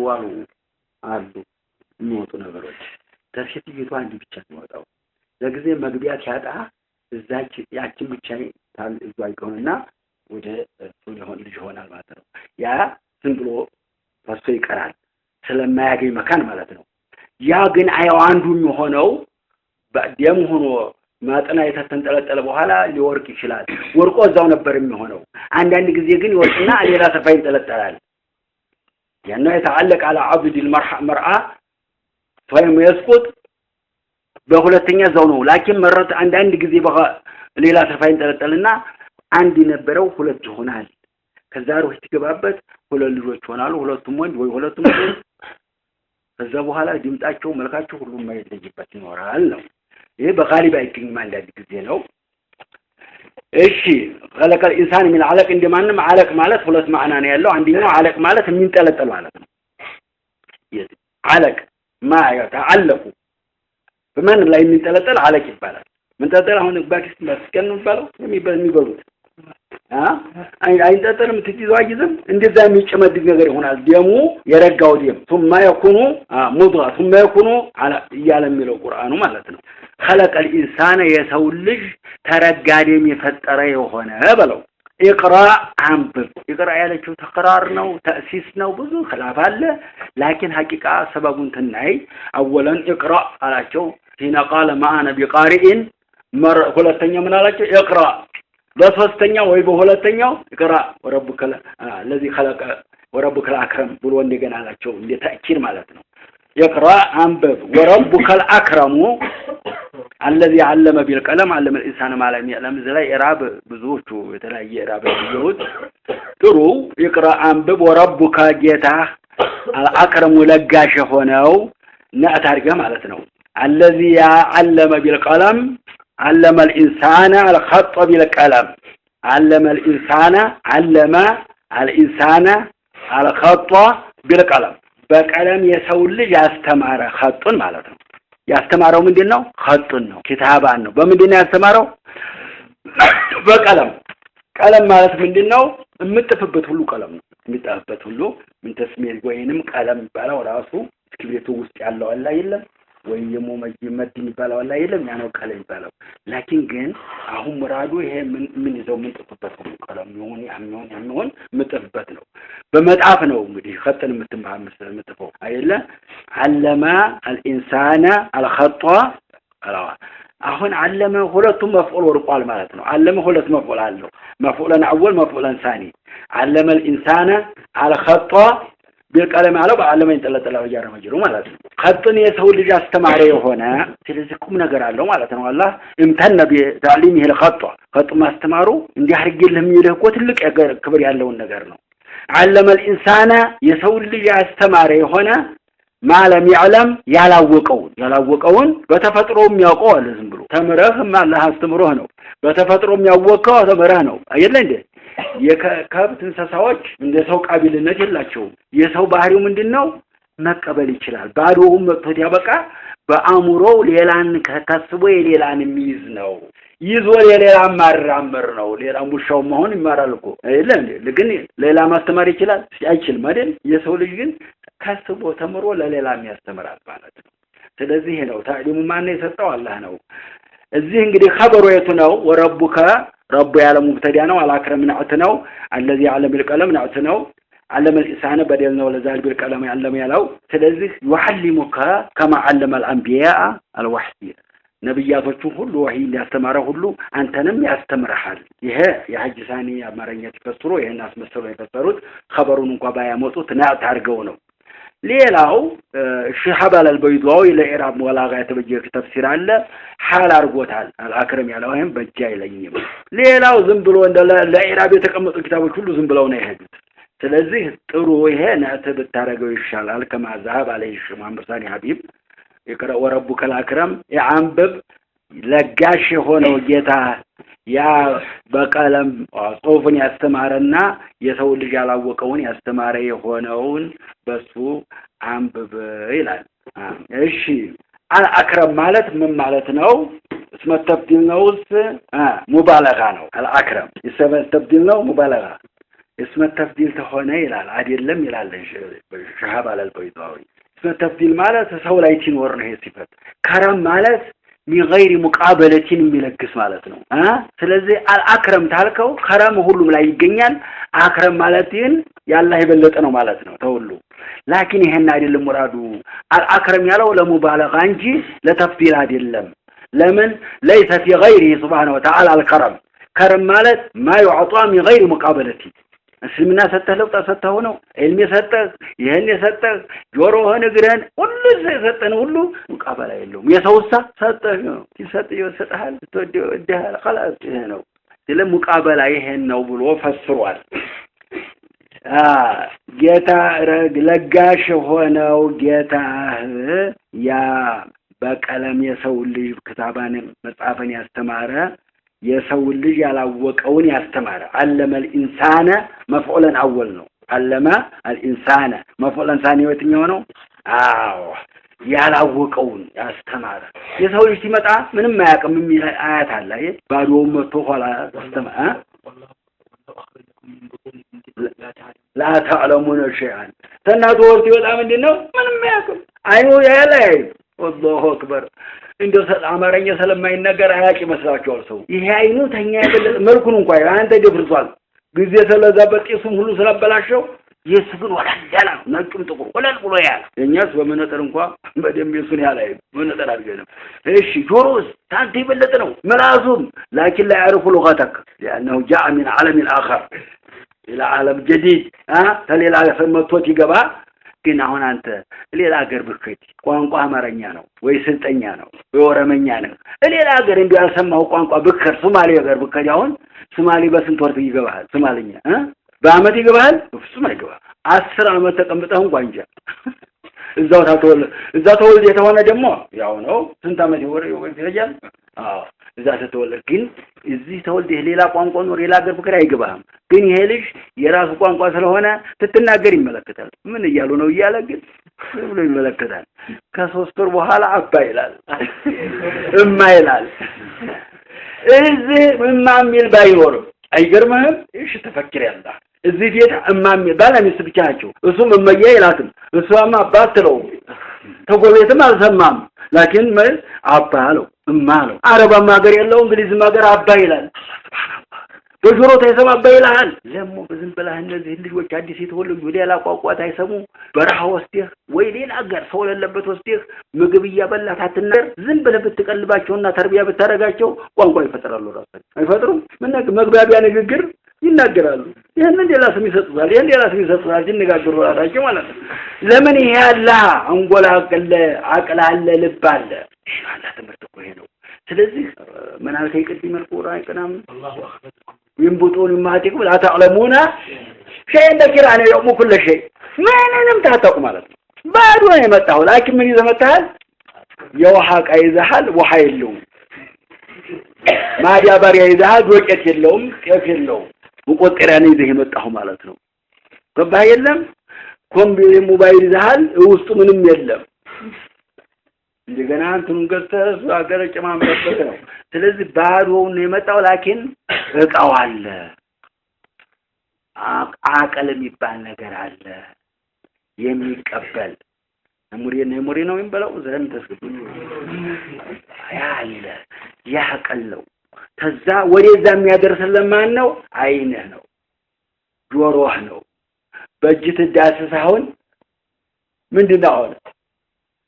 አሉ የሚወጡ ነገሮች ተሴትይቱ አንድ ብቻ ነው ለጊዜ መግቢያ ሲያጣ እዛች ያችን ብቻ ታል እዛው ይቆምና ወደ ሱሊሆን ልጅ ሆናል ማለት ነው ያ ዝም ብሎ ፈሶ ይቀራል ስለማያገኝ መካን ማለት ነው ያ ግን አያው አንዱ የሚሆነው በደም ሆኖ ማጥና የተንጠለጠለ በኋላ ሊወርቅ ይችላል ወርቆ እዛው ነበር የሚሆነው አንድ ጊዜ ግን ይወርቅና ሌላ ሰፋ ይንጠለጠላል ያነው يتعلق على عبد المرأة فيم يسقط በሁለተኛ እዛው ነው ላኪን መረጥ አንድ ጊዜ ሌላ ሰፋ ይንጠለጠልና አንድ ነበረው ሁለት ይሆናል ከዛ ሩህ ትገባበት ሁለት ልጆች ሆናሉ ሁለቱም ወንድ ወይ ሁለቱም ከዛ በኋላ ድምጣቸው መልካቸው ሁሉም ማይለይበት ይኖራል ነው ይሄ በጋሊብ አይገኝም አንድ ጊዜ ነው እሺ خلق الانسان من علق እንደማንም علق ማለት ሁለት ማዕና ነው ያለው አንደኛው علق ማለት የሚንጠለጠል ማለት ነው علق ما يتعلق በማን ላይ የሚንጠለጠል علق ይባላል ምንጠለጠል አሁን ባክስት መስከን ነው ባለው የሚበሉት አይንጠለጠልም ትይዘው አይዝም እንደዛ የሚጨመድድ ነገር ይሆናል ደሙ የረጋው ደም ثم يكون مضغه ثم يكون على እያለ የሚለው ቁርአኑ ማለት ነው خلق الانسان يسولج ተረጋደም የፈጠረ የሆነ በለው اقرا አንብብ اقرا ያለችው ተቀራር ነው ተእሲስ ነው ብዙ خلاف አለ لكن حقيقه سببون ተናይ اولا اقرا አላቸው هنا قال ما انا بقارئ ሁለተኛ ምን አላቸው اقرا በሶስተኛው ወይ በሁለተኛው اقرا وربك الذي خلق وربك الاكرم ብሎ እንደገና አላቸው እንደ ተእኪድ ማለት ነው يقرا አንብብ وربك الاكرم الذي علم بالقلم علم الانسان ما لم يعلم زላይ ኢራብ ብዙዎቹ የተለያየ ኢራብ ይወጥ ጥሩ يقرا አንብብ وربك ጌታ الاكرم ለጋሽ ሆነው ነአታርገ ማለት ነው الذي علم بالقلم علم الانسان الخط بالقلم علم الانسان علم الانسان الخط بالقلم በቀለም የሰው ልጅ ያስተማረ خطን ማለት ነው ያስተማረው ምንድነው خطን ነው ኪታባን ነው በምንድነው ያስተማረው በቀለም ቀለም ማለት ምንድነው የምትጥፍበት ሁሉ ቀለም ነው የምትጥፍበት ሁሉ ምን ተስሚል ወይንም ቀለም ይባላል ራሱ እስክሪብቶ ውስጥ ያለው አላ የለም ወይ የሞመጅ መድ ይባላል አላ የለም ያ ነው ቀለም ይባላል ላኪን ግን አሁን ሙራዱ ይሄ ምን ይዘው ምን ጥፍበት ነው ቀለም ይሁን ያምሆን ምጥፍበት ነው በመጣፍ ነው እንግዲህ ኸጥን ምትፈው አይደለ علم الانسان الخط አሁን علم ሁለቱም መፍዑል ወርቋል ማለት ነው علم ሁለት መፍዑል አለው መፍዑለን አወል መፍዑለን ثاني علم الانسان الخط بالقلم አለው በአለመ እንጠለጠለው ያረመጅሩ ማለት ነው ኸጥን የሰው ልጅ አስተማሪ የሆነ ስለዚህ ቁም ነገር አለው ማለት ነው አላህ امتن بتعليمه الخط خط ማስተማሩ እንዲህ አርግልህ የሚልህ እኮ ትልቅ ክብር ያለውን ነገር ነው علم الانسان የሰው ልጅ አስተማሪ የሆነ ማለም يعلم ያላወቀውን በተፈጥሮ የሚያውቀው አለ ዝም ብሎ ተምረህም አላህ አስተምሮህ ነው በተፈጥሮ የሚያውቀው ተምረህ ነው አይደል እንዴ የከብት እንስሳዎች እንደ ሰው ቃቢልነት የላቸውም የሰው ባህሪው ምንድነው መቀበል ይችላል ባዶውም መጥቶት ያበቃ በአእምሮ ሌላን ከታስቦ የሌላን የሚይዝ ነው ይዞ የሌላ ማራመር ነው ሌላ ሙሻው መሆን ይማራል እኮ አይደል ግን ሌላ ማስተማር ይችላል አይችልም አይደል የሰው ልጅ ግን ካስቦ ተምሮ ለሌላ የሚያስተምራል ማለት ነው ስለዚህ ነው ታሊሙ ማን የሰጠው አላህ ነው እዚህ እንግዲህ خبሩ የቱ ነው ወረቡከ رب يعلم مبتدأ ነው አላክረም ነዕት ነው الذي علم بالقلم ነዕት ነው علم الانسان بدل ነው ለዛል بالقلم يعلم ያለው ስለዚህ يعلمك كما علم الانبياء الوحي ነብያቶቹ ሁሉ ወህይ ያስተማረ ሁሉ አንተንም ያስተምርሃል ይሄ የሐጅሳኒ አማርኛ ተፈስሮ ይሄን አስመስለው የፈሰሩት خبሩን እንኳን ባያመጡት ነዕት አድርገው ነው ሌላው ሸሃባል አልበይዳዊ ለኢራብ ወላጋ የተበጀ ተፍሲር አለ ሐል አርጎታል አልአክረም ያለው ይሄን በእጅ አይለኝም ሌላው ዝም ብሎ እንደ ለኢራብ የተቀመጡ ኪታቦች ሁሉ ዝም ብለው ነው የሄዱት ስለዚህ ጥሩ ይሄ ነዕት ብታረገው ይሻላል ከማዛብ አለይሽ መሐመድ ሳኒ ሐቢብ ይቀራ ወረቡከ አልአክረም ያንብብ ለጋሽ ሆነው ጌታ ያ በቀለም ጽሁፍን ያስተማረና የሰው ልጅ ያላወቀውን ያስተማረ የሆነውን በሱ አንብብ ይላል እሺ አልአክረም ማለት ምን ማለት ነው اسم التبديل نوስ ሙባለጋ ነው አልአክረም اسم التبديل ነው ሙባለጋ اسم التبديل ተሆነ ይላል አይደለም ይላል ሸሃባል አልበይዳዊ اسم التبديل ማለት ሰው ላይ ሲኖር ነው ይሄ ሲፈት ከረም ማለት بغير مقابله የሚለግስ ማለት ነው ስለዚህ አልአክረም ታልከው ከረም ሁሉም ላይ ይገኛል አክረም ማለትን ያላህ የበለጠ ነው ማለት ነው ተውሉ لكن ይሄን አይደለም ሙራዱ አልአክረም ያለው ለሙባለጋ እንጂ ለተፍዲል አይደለም ለምን ليس في غيره سبحانه وتعالى الكرم كرم ማለት ما يعطى من غير مقابلته እስልምና ሰተለው ተሰተው ነው ኢልሚ ሰተህ ይሄን የሰተህ ጆሮህን እግርህን ሁሉ ሰተን ሁሉ ሙቃበላ የለውም የሰውሳ ሰተህ ነው ሲሰጥ ይወሰጣል ተወደው እንደ خلاص ይሄ ነው ስለ ሙቃበላ ይሄን ነው ብሎ ፈስሯል ጌታ ለጋሽ ሆነው ጌታ ያ በቀለም የሰው ልጅ ክታባን መጻፈን ያስተማረ የሰው ልጅ ያላወቀውን ያስተማረ علم الانسان مفعولا اول ነው علم الانسان مفعولا ثاني የትኛው ነው አዎ ያላወቀውን ያስተማረ የሰው ልጅ ሲመጣ ምንም ማያውቅም የሚል አያት አለ አይደል ባዶው መጥቶ ኋላ ያስተማረ لا تعلمون شيئا ተናዶ ወርት ይወጣ ምንድነው ምንም ማያውቅም አይኑ ያላይ والله اكبر እንደው አማርኛ ስለማይነገር አያቂ መስላችኋል ሰው ይሄ አይኑ ተኛ ያበለጥ መልኩን እንኳን አንተ ደብርቷል ጊዜ ስለዛበት ቂሱም ሁሉ ስለበላሸው የሱን ወላላ ነጭም ጥቁር ወላል ብሎ ያለ እኛስ በመነጠር እንኳን በደም የሱን ያላይ መነጠር አድርገን እሺ ጆሮስ ታንተ ይበለጥ ነው መላዙም لكن لا يعرف لغتك لانه جاء من عالم اخر الى عالم جديد ተሌላ ሰመቶት ይገባ ግን አሁን አንተ ሌላ ሀገር ብትሄድ ቋንቋ አማርኛ ነው ወይ ስልጠኛ ነው ወይ ኦሮመኛ ነው ሌላ ሀገር እንዲያሰማው ቋንቋ ብከር ሶማሌ ሀገር ብከር አሁን ሶማሌ በስንት ወር ይገባል ሶማሊኛ በአመት ይገባል ፍጹም አይገባ 10 አመት ተቀምጠህ እንኳን እንጃ እዛው ተወልደ የተሆነ ደግሞ ያው ነው ስንት አመት ይወርጃል እዛ ተወልደ ግን እዚህ ተወልደ ሌላ ቋንቋ ነው ሌላ ሀገር ብከር አይገባም ግን ይሄ ልጅ የራሱ ቋንቋ ስለሆነ ትትናገር ይመለከታል ምን ይያሉ ነው ይያለ ግን ብሎ ይመለከታል ከ3 ወር በኋላ አባ ይላል እማ ይላል እዚህ እማሚል ባይኖር አይገርምህም እሺ ተፈክር ያለ እዚህ ቤት እማሚል ባለሚስ ብቻ ናቸው እሱም እመየ ይላትም እሷማ አባት ነው ተጎቤትም አልሰማም لكن ما أبالو أمالو عرب ما قري الله إنجليز ما قري أبايلان بجورو تيسمع أبايلان لمو بزن بلا هنزي اللي وجه عدي سيتولو يولي لا قوة تيسمو برحة وستيخ ويلين أقر صول اللبت وستيخ مقبية بلا تحت النار زن بلا بتقلباتشونا تربية بترقاتشو وانقوا يفتر الله راسل يفتروا منك مقبية بيانا قر ይናገራሉ ይሄንን ሌላ ስም ይሰጡታል ይሄን ሌላ ስም ይሰጡታል ይነጋገሩ ራሳቸው ማለት ነው ለምን ይሄ አላ አንጎላ አቅላለ ልብ አለ አላ ትምህርት እኮ ይሄ ነው ስለዚህ መናልከ ይቅድም القرآن كلام الله اخبر ينبطون ما تقول لا تعلمون شيء ذكر عن يوم كل شيء ምንም ታጣቁ ማለት ነው ባዶ ነው የመጣው ላኪን ምን ይዘመታል የውሃ ቀይዘሃል ውሃ የለውም ማዳበሪያ ይዘሃል ዶቄት የለውም ጤፍ የለውም ወቆጠሪያ ነው ይዘህ የመጣው ማለት ነው ገባህ የለም ኮምፒውተር ሞባይል ይዘሃል ውስጡ ምንም የለም እንደገና አንተን ገዝተህ አገረ ጨማምረበት ነው ስለዚህ ባዶው ነው የመጣው ላኪን እቃው አለ አቀል የሚባል ነገር አለ የሚቀበል ነሙሪ ነው የሚባለው ዘንድ ተስግዱ ያለ ያቀለው ከዛ ወደዛ የሚያደርስልን ማን ነው አይነህ ነው ጆሮህ ነው በእጅ ትዳስሳውን ምንድነው አሁን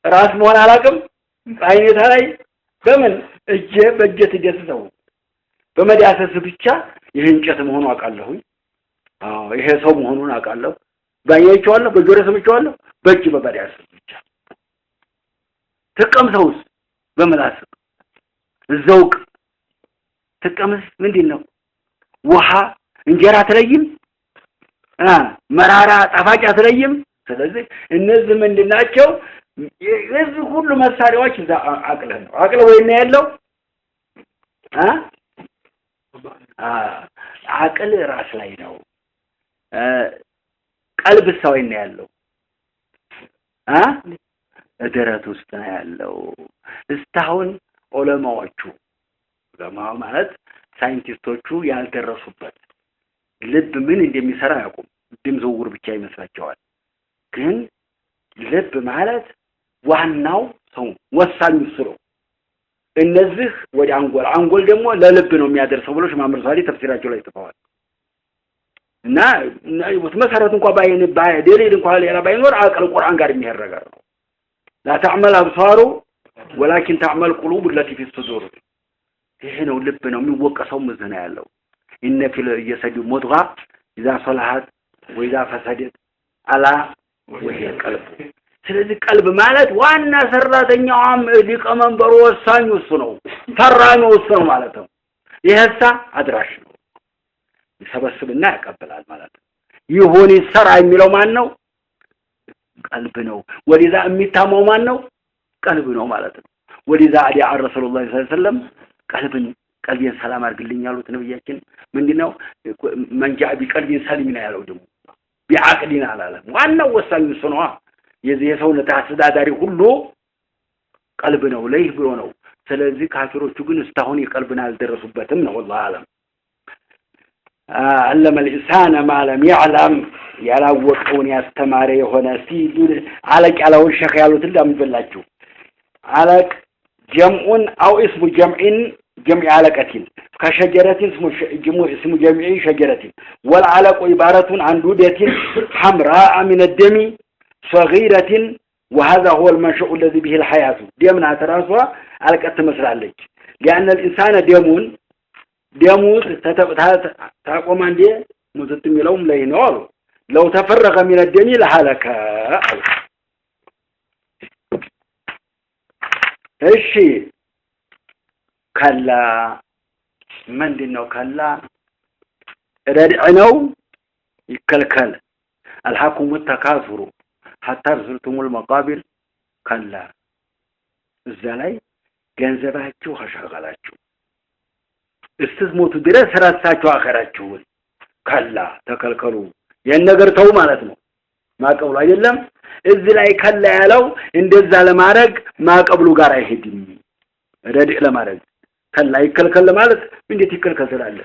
ራስ መሆን አላቅም አይኔታ ላይ በምን እጄ በእጅ ትዳስሰው በመዳሰስ ብቻ ይሄ እንጨት መሆኑ አቃለሁ ይሄ ሰው መሆኑን አቃለሁ ባየቻለሁ በጆሮ ሰምቻለሁ በእጅ በመዳሰስ ብቻ ተቀምሰውስ በመላስ ዘውቅ ተቀምስ ምንድነው ውሃ እንጀራ ተለይም መራራ ጣፋጭ አትለይም ስለዚህ እነዚህ ምንድናቸው የዚህ ሁሉ መሳሪያዎች እዛ አቅለ ነው አቅለ ወይና ያለው አቅል ራስ ላይ ነው ቀልብ ሰው ነው ያለው እደረት ውስጥ ነው ያለው እስታሁን ዑለማዎቹ ለማው ማለት ሳይንቲስቶቹ ያልደረሱበት ልብ ምን እንደሚሰራ ያቆም ድም ዝውውር ብቻ ይመስላቸዋል ግን ልብ ማለት ዋናው ሰው ወሳኙ ስሩ እነዚህ ወደ አንጎል ደግሞ ለልብ ነው የሚያደርሰው ብሎ ማምርሳሊ ተፍሲራቸው ላይ ተፈዋል እና መሰረት እንኳን ባይደሊል እንኳን ሌላ ባይኖር አቅል ቁርአን ጋር የሚያረጋር ነው لا تعمل ابصار ولكن تعمل قلوب التي في الصدور ይሄ ነው ልብ ነው የሚወቀሰው ምዝና ያለው ان في الجسد مضغه اذا صلحت واذا فسدت على وهي القلب ስለዚህ ቀልብ ማለት ዋና ሰራተኛውም ሊቀመንበሩ ወሳኙ እሱ ነው ፈራሚው እሱ ነው ማለት ነው ይሄሳ አድራሽ ነው ይሰበስብና ያቀበላል ማለት ነው ይሁን ይሰራ የሚለው ማን ነው ቀልብ ነው ወዲዛ የሚታመው ማን ነው ቀልብ ነው ማለት ነው ወዲዛ አዲያ ረሱላህ ሰለላሁ ዐለይሂ ወሰለም ቀልቤን ሰላም አድርግልኝ ያሉት ነብያችን ምንድነው መንጃ ቢቀልቤን ሰሊም ያለው ደግሞ ቢአቅዲና አላለም ዋናው ወሳኙ እሱ ነው የዚህ የሰውነት አስተዳዳሪ ሁሉ ቀልብ ነው ለይህ ብሎ ነው ስለዚህ ካፊሮቹ ግን እስታሁን የቀልብን አልደረሱበትም ነው والله አለም علم الانسان ما لم يعلم ያላወቀውን ያስተማረ የሆነ ሲል አለቅ ያለው ሸኽ ያሉት እንደምብላችሁ አለቅ ጀምዑን አው اسم جمع علقة كشجرة اسم جمع شجرة والعلق عبارة عن دودة حمراء من الدم صغيرة وهذا هو المنشأ الذي به الحياة دمنا تراسوا علقة مسرالك لأن الإنسان دموت تقوم عندي مزتم لهم لينور لو تفرغ من الدم لهلك እሺ ከላ ምንድነው ከላ ረድዕ ነው ይከልከል الحكم التكاثر حتى زرتم المقابر ከላ እዛ ላይ ገንዘባችሁ አሻጋላችሁ እስትሞቱ ድረስ ራሳችሁ አኸራችሁ ከላ ተከልከሉ የነገር ተው ማለት ነው ማቀብሉ አይደለም እዚህ ላይ ከላ ያለው እንደዛ ለማድረግ ማቀብሉ ጋር አይሄድም ረድዕ ለማድረግ ከላ ይከልከል ማለት እንዴት ይከልከል ስላለ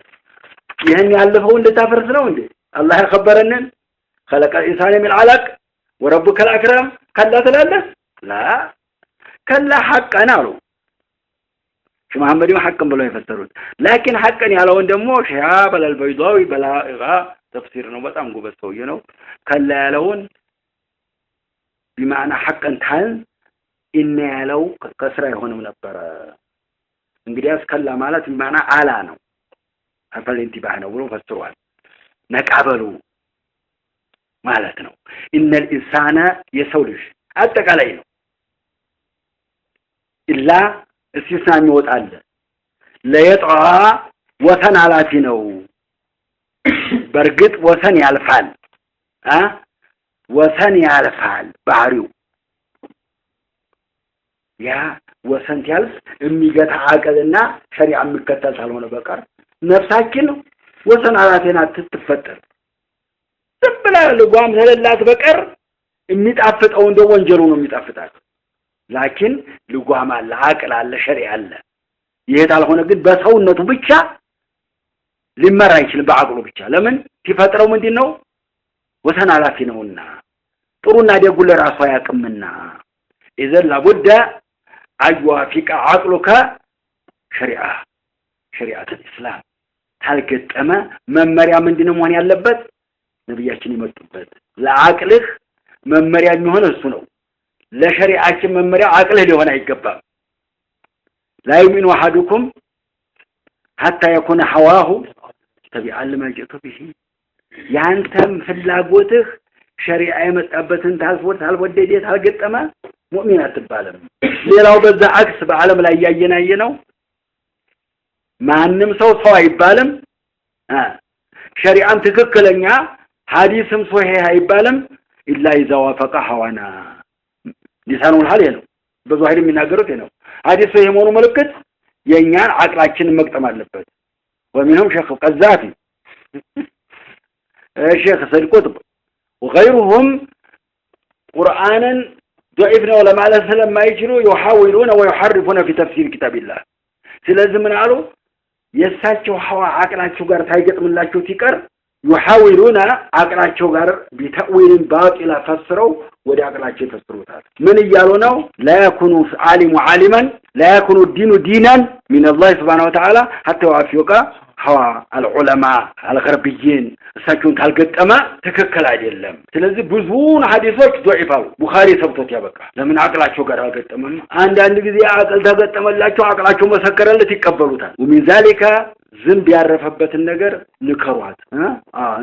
ይሄን ያለፈው እንደታፈርስ ነው እንዴ አላህ ያከበረንን خلق الانسان من علق وربك الاكرم ከላ ትላለህ ላ كلا حقا نالو شو محمد حقا بلو يفسرون لكن حقا يالون دمو شهاب البيضاوي بلاغا تفسير نو بطعم قبس سوينو كلا يالون بمعنى حقا تحن إن يالو كسرة يهون من الطرى انجرياس كلا مالت بمعنى علانو هفل انتباهنا ولو فسروان نكعبلو مالتنا إن الإنسان يسولش أتك علينا إلا استثناء موت الله لا يطغى وثن على فينو برقت وثن يالفعل وثن يالفعل بعريو يا وثن يالف امي قد عاقلنا شريعة مكتل سالونا بكر نفساكين وثن على فينا تتفتر سبلا لقوام سلالات بكر የሚጣፍጥ او እንደው ወንጀሉ ነው የሚጣፍጣል لكن لقوام على عقل على شريعة الله يهدى الهون قد بسهونته بيتشا لما رايش بعقله بيتشا لمن تفتروا من دينه وثن على فينونا طرونا دي يقول لرأسوا يكمنا إذن لابد أن يوافق عقلك شريعة الإسلام تلقت أما ممريا من دينه وان يلبت نبياتني مكتوبت لا عقلك ممريا من السنو لا شريعة ممريا عقله اللي هنا يقبل لا يؤمن أحدكم حتى يكون حواه تبعا لما جئت به يعني تم في اللاقوتك شريعة متأبتن تالفوديت تالقت أما مؤمنة تبالم لو بذا عكس بعالم لا يجينا ما نمسو صوا يبالم شريعة تككلنيا حديثم صحيح يبالم إلا إذا وافق حوانا لسانون الحال ينو بظاهر من ناقرت ينو هذه صحيحون ملكت ينيان عقلاتين مقتمع لبت ومنهم شيخ القذافي شيخ سيد قطب وغيرهم قرآنا ضعفنا ولما على السلام ما يجروا يحاولون ويحرفون في تفسير كتاب الله سلازم من قالوا يساتشو حوا عقلاتشو غار تايقت من لاتشو تيكر يحاولون عقلاتشو غار بتأويل باطل فسروا ودي عقلاتشو فسروتات من يالونو لا يكون عالم عالما لا يكون الدين دينا من الله سبحانه وتعالى حتى يوافق حوا العلماء الغربيين ساكون كالقت أما تككل عديلهم سلازي بزون حديثوك ضعيفاو بخاري سبتوت يابقى لمن عقلاتشو غار القت أما عند ذي عقل تقت أما لاتشو عقلاتشو مسكر اللي تكبروتات ومن ذلك زن بيعرفበት ነገር ንከሯት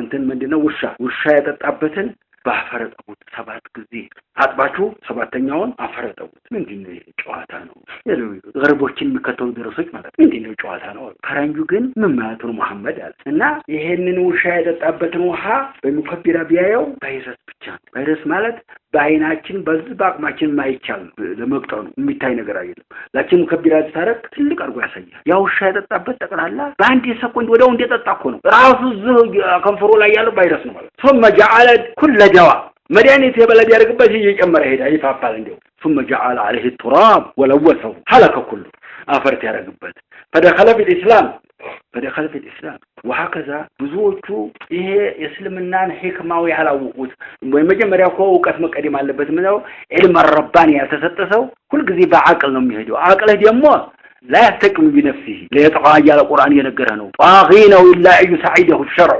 እንትን ምንድነው ውሻ ያጠጣበትን ባፈረጠቡት 7 ጊዜ አጥባቹ 7ኛውን አፈረጠቡት ምንድነው ጨዋታ ነው ገርቦችን የሚከተሉ ድረሶች ማለት ምንድነው ጨዋታ ነው ፈረንጁ ግን ምን ማለት ነው መሐመድ አለ እና ይሄንን ውሻ ያጠጣበትን ውሃ በሚከቢራ ቢያየው ቫይረስ ብቻ ቫይረስ ማለት በአይናችን በአቅማችን ማይቻል ለመቅጠው ነው የሚታይ ነገር አይደለም ላኪን ሙከቢራ ታረክ ትልቅ አርጎ ያሳያል ያው ውሻ ያጠጣበት ተቀላላ በአንድ ሰኮንድ ወደው እንደጠጣ እኮ ነው ራሱ ከንፈሩ ላይ ያለው ቫይረስ ነው ማለት ثم جعل كل دواء መድኃኒት የበለድ ያርግበት እየጨመረ ሄዳ ይፋፋል እንደው ثم جعل عليه التراب ولوثه حلق كله አፈርት ያርግበት فدخل في الإسلام وهكذا ብዙዎቹ ይሄ እስልምናን ህክማው ያላውቁት ወይ መጀመሪያ እኮ ዕውቀት መቀደም አለበት ምነው علم الرباني ያተሰጠሰው ሁሉ ጊዜ በአቅል ነው የሚሄደው አቅል ደግሞ لا يستقيم بنفسه ليطغى على القرآن ينقره ነው طاغين إلا أي سعيده الشرع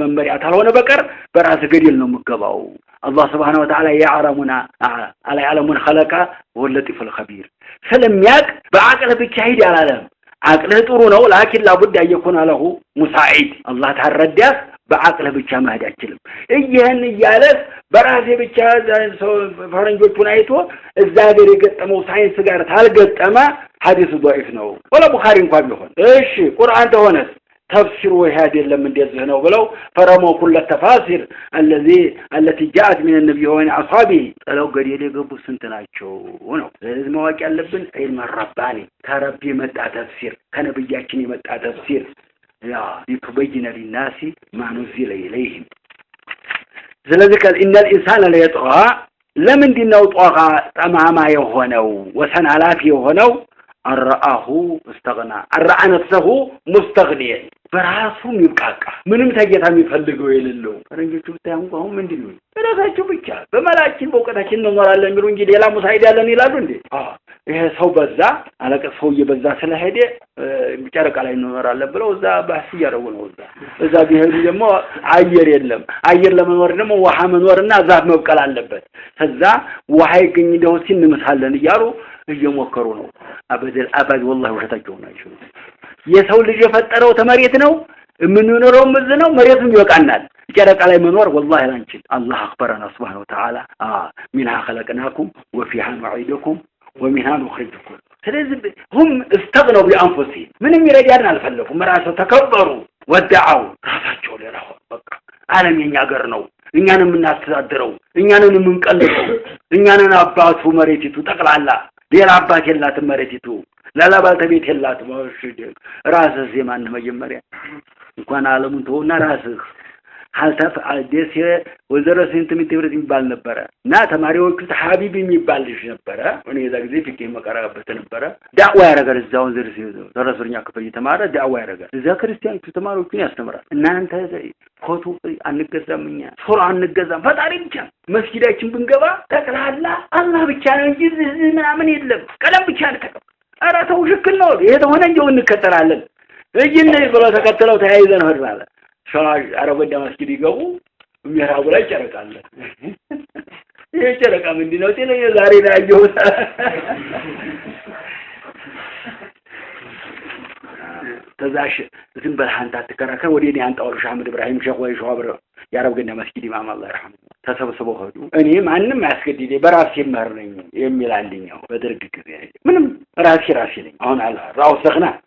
ممريا تالونه بقر براس قديل ነው مغباو الله سبحانه وتعالى يعلمون خلق هو اللطيف الخبير ስለሚያቅ በአቅል ብቻ ሄድ ያላለም አቅልህ ጥሩ ነው لكن لابد أن يكون له مساعد الله ተረዳህ በአቅልህ ብቻ መሄድ አይችልም ይሄን ይያለስ በራሴ ብቻ ፈረንጆቹን አይቶ እዛ ሀገር የገጠመው ሳይንስ ጋር ታልገጠመ ሐዲስ ضعيف ነው ወላ ቡኻሪ እንኳን ቢሆን እሺ ቁርአን ተሆነስ تفسير وهذا لما ندزه ነው ብለው فرموا كل التفاسير التي جاءت من النبي ومن اصحابه لو قريل يغبو سنت ናቸው ነው ስለዚህ ማወቅ ያለብን علم الرباني ተረቢ መጣ ተፍሲር ከነብያችን የመጣ ተፍሲር ያ يتبين للناس ما نزل اليهم ስለዚህ ان الانسان لا يطغى ለምን ዲናው ጧጋ ጠማማ የሆነው ወሰን አላፊ የሆነው الرآه استغنى الرأى نفسه مستغنيا በራሱም ይብቃቃ ምንም ተጌታ የሚፈልገው የሌለው ፈረንጆቹ ታያንቁ አሁን ምንድነው ራሳቸው ብቻ በመላእክት በእውቀታችን እንኖራለን ቢሉ እንጂ ሌላ ሙሳይድ ያለን ይላሉ እንዴ ይሄ ሰው በዛ አለቀ ሰው እየበዛ ስለሄደ ጨረቃ ላይ እንኖራለን ብለው እዛ ባስ ያረው ነው እዛ ቢሄዱ ደግሞ አየር የለም አየር ለመኖር ደግሞ ውሃ መኖርና ዛፍ መብቀል አለበት ከዛ ውሃ ይገኝ እንደው ሲንመሳለን እያሉ እየሞከሩ ነው አበድ والله ወሸታቸው ናቸው የሰው ልጅ የፈጠረው ተመሬት ነው የምንኖረው ምዝ ነው መሬቱም ይወቃናል ጨረቃ ላይ መኖር والله ላንችል الله اخبرنا سبحانه وتعالى منها خلقناكم وفيها نعيدكم ومنها نخرجكم ስለዚህ هم استغنوا بانفسهم ምንም ይረዳን አልፈለኩም ራሳቸው ተከበሩ ወደዓው ራሳቸው ለራው በቃ ዓለም የኛ ሀገር ነው እኛንም እናስተዳድረው እኛንም እንቀልበው እኛንን አባቱ መሬቲቱ ጠቅላላ ሌላ አባት የላትም መሬቲቱ ለላባልተቤት የላትም ወሽደ ራስህ የማን መጀመሪያ እንኳን ዓለሙን ተውና ራስህ ሐልተፍ አዲስ ወዘረ ስንት ምትብረት ይባል ነበር እና ተማሪዎቹ ሐቢብ የሚባል ልጅ ነበር እኔ የዛ ጊዜ ፍቄ መቀራበት ነበር ዳዕዋ ያረጋል እዛው ዘርስ ተረስርኛ ክፍል የተማረ ዳዕዋ ያረጋል እዛ ክርስቲያኖቹ ተማሪዎቹን ያስተምራል እናንተ ኮቱ አንገዛምኛ ሱራ አንገዛም ፈጣሪ ብቻ መስጊዳችን ብንገባ ተከላላ አላህ ብቻ ነው እንጂ ምናምን የለም ቀለም ብቻ ነው አራተው ሽክል ነው የተሆነ እንጀው እንከተላለን እጅነ ብሎ ተከተለው ተያይዘን ሆድራለ ሻጅ አረበዳ መስጊድ ይገቡ የሚራቡ ላይ ጨረቃለ ይሄ ጨረቃ ምንድነው ሲለ ዛሬ ላይ ያየው ተዛሽ ዝም በልሃንታ ተከራከር ወዲኔ አንጣው ሻህመድ ኢብራሂም ሸህ ወይ ሸዋብረ ያረበዳ መስጊድ ኢማም አላህ ይርሐሙ ተሰብስበው ሄዱ እኔ ማንንም ያስገድዴ በራሴ ማርነኝ የሚል አንደኛው በደርግ ጊዜ ምንም ራሴ ነኝ አሁን አላህ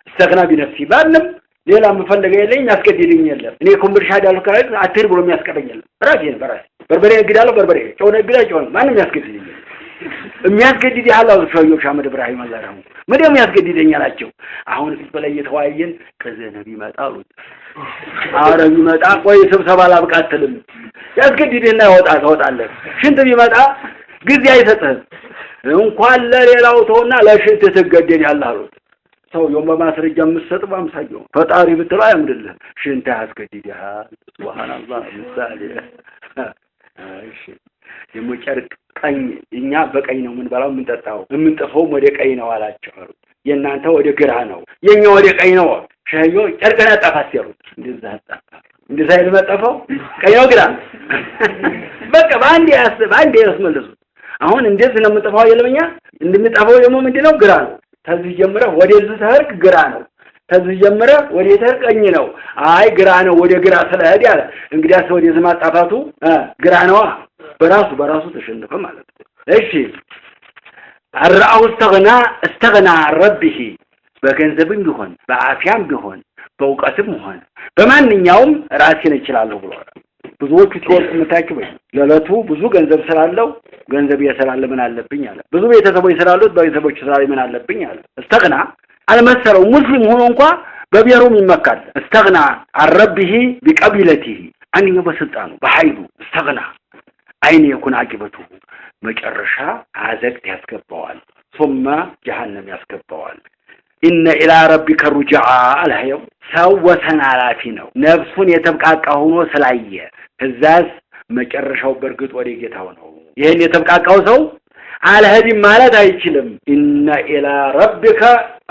استغنا بنفسي ባለም ሌላ መፈለገ የለኝ ያስገድልኝ የለም እኔ ኮምብር ሻዳሉ ካለ አትር ብሎ የሚያስቀበኝ የለም ራሴ በርበሬ ግዳለው በርበሬ ጨውነ ግዳቸው ማንንም ያስገድልኝ የሚያስገድድ ያለው ሰውየው ሻህመድ ኢብራሂም አላህ ይርሐሙ ምንም ያስገድደኛላቸው አሁን በላይ የተዋየን ከዘነብ ይመጣሉ አረብ ይመጣ ቆይ ስብሰባ ላብቃትልም ያስገድደና ታወጣለህ ሽንት ቢመጣ ጊዜ አይሰጥህም እንኳን ለሌላው ተውና ለሽንት ትገደዳለህ አሉት ሰውየው በማስረጃ መስጠት ባምሳየው ፈጣሪ ብትላ ያምድልህ ሽንት ያስገድዳል ሱብሃንአላህ ምሳሌ እሺ የሙጨርቅ ቀኝ እኛ በቀኝ ነው ምን ባላው ምን ተጣው ምን ጠፈው ወደ ቀኝ ነው አላቸው የናንተ ወደ ግራ ነው የኛ ወደ ቀኝ ነው ሸዮ ጨርቀና ጣፋሲሩ እንደዛ ይመጣፈው ቀኝ ነው ግራ በቃ ባንዴ ያስመልሱ አሁን እንደዚህ ነው የምጠፋው የለኛ እንደምጠፋው ደግሞ ምንድነው ግራ ነው ተዚህ ጀምረ ወደዚህ ተርክ ግራ ነው ተዚህ ጀምረ ወደ ተርቀኝ ነው አይ ግራ ነው ወደ ግራ ስለሄድ ያለ እንግዲያስ ወደዚህ ማጣፋቱ ግራ ነው በራሱ ተሸነፈ ማለት ነው እሺ አራው استغنى ربه በገንዘብም ቢሆን በአፊያም ቢሆን በእውቀትም ሆነ በማንኛውም ራሴን እችላለሁ ብሏል ብዙዎቹ ሲወርቅ መታችሁ ለለቱ ብዙ ገንዘብ ስላለው ገንዘብ ያሰራል ምን አለብኝ አለ ብዙ ቤተሰቦች ስላሉት ቤተሰቦች ስላሉ ምን አለብኝ አለ استغنى አልመሰለው ሙስሊም ሆኖ እንኳን በብሔሩም ይመካል استغنى عن ربه بقبيلته አንኛው በስልጣኑ በኃይሉ استغنى አይን يكون عاقبته መጨረሻ አዘቅት ያስገባዋል ثم جهنم ያስገባዋል إن إلى ربك الرجعاء الهيو سوى አላፊ ነው ነፍሱን የተብቃቃ ሆኖ ስላየ እዛስ መጨረሻው በርግጥ ወደ ጌታው ነው ይሄን የተብቃቃው ሰው አልህዲም ማለት አይችልም إن إلى ربك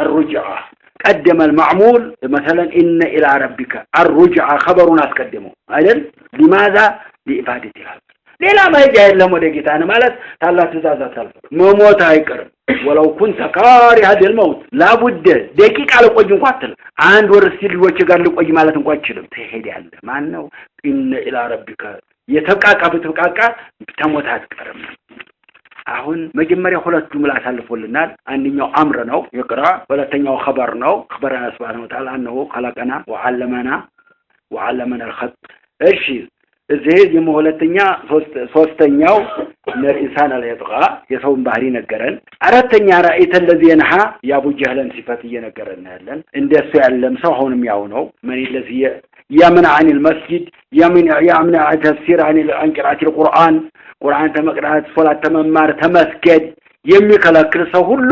الرجعاء قدم المعمول مثلا إن إلى ربك الرجعاء خبرنا اسقدمه አይደል لماذا لإفادة الحق ሌላ ማይጃ የለም ወደ ጌታ ነው ማለት ታላቅ ትእዛዛት አለ መሞት አይቀርም ወለው ኩንተ ካሪሃ الموت لابد ደቂቃ ለቆይ እንኳን አትል አንድ ወር ሲልጆች ጋር ለቆይ ማለት እንኳን አይችልም ትሄዳለህ ማን ነው إن إلى ربك የተብቃቃ በተብቃቃ ተሞት አትቀርም አሁን መጀመሪያ ሁለት ጁምላ አሳልፎልናል አንደኛው አምር ነው ይቅራ ሁለተኛው خبر ነው خبرنا سبحانه وتعالى انه خلقنا وعلمنا الخط እሺ እዚህ የመሁለተኛ ሶስተኛው ለኢንሳን አለይጥቃ የሰውን ባህሪ ነገረን አራተኛ ራእይተ ለዚህና ያቡ ጀህለን ሲፈት እየነገረን ያለን እንደሱ ያለም ሰው ሆንም ያው ነው ምን ለዚህ يمنع عن المسجد يمنع تفسير عن قراءة القرآن قرآن تمقرأት ሶላት ተመማር ተመስገድ የሚከለክል ሰው ሁሉ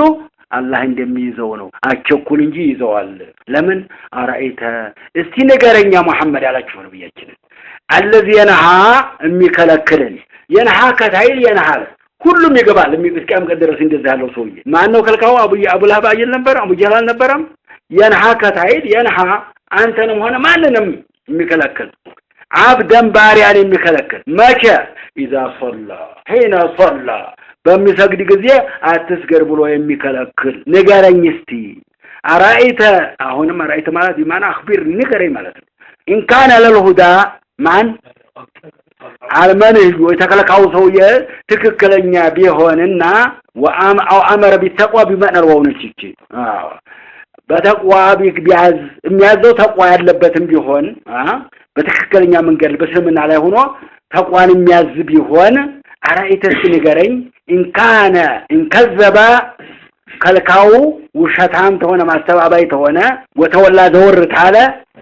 አላህ እንደሚይዘው ነው አቸኩል እንጂ ይዘዋል ለምን አራይተ እስቲ ነገረኛ መሐመድ ያላችሁ ነብያችን الذي ينهى የሚከለክልን ينهى ከታይል ينهى ሁሉም ይገባል የሚስቀም ቀደረስ እንደዛ ያለው ሰውዬ ማን ነው ከልካው አቡ ለሃብ አይል ነበር አቡ ጀላል ነበርም ينهى ከታይል ينهى አንተንም ሆነ ማንንም የሚከለክል عبدن ባሪያን የሚከለክል መቼ اذا صلى حين صلى በሚሰግድ ጊዜ አትስገር ብሎ የሚከለክል ንገረኝ እስቲ አራይተ አሁንም አራይተ ማለት ይማና አخبር ንገረኝ ማለት ነው ان كان للهدى ማን አልመንህ የተከለካው ሰውዬ ትክክለኛ ቢሆንና ወአው አመረ ቢተቋ ቢመነር ወውነች እቺ በተቋ ቢያዝ የሚያዘው ተቋ ያለበትም ቢሆን በትክክለኛ መንገድ በስምና ላይ ሆኖ ተቋን የሚያዝ ቢሆን አራይተስ ንገረኝ ኢንካነ ኢንከዘባ ከልካው ውሸታም ተሆነ ማስተባባይ ተሆነ ወተወላ ዘወር ታለ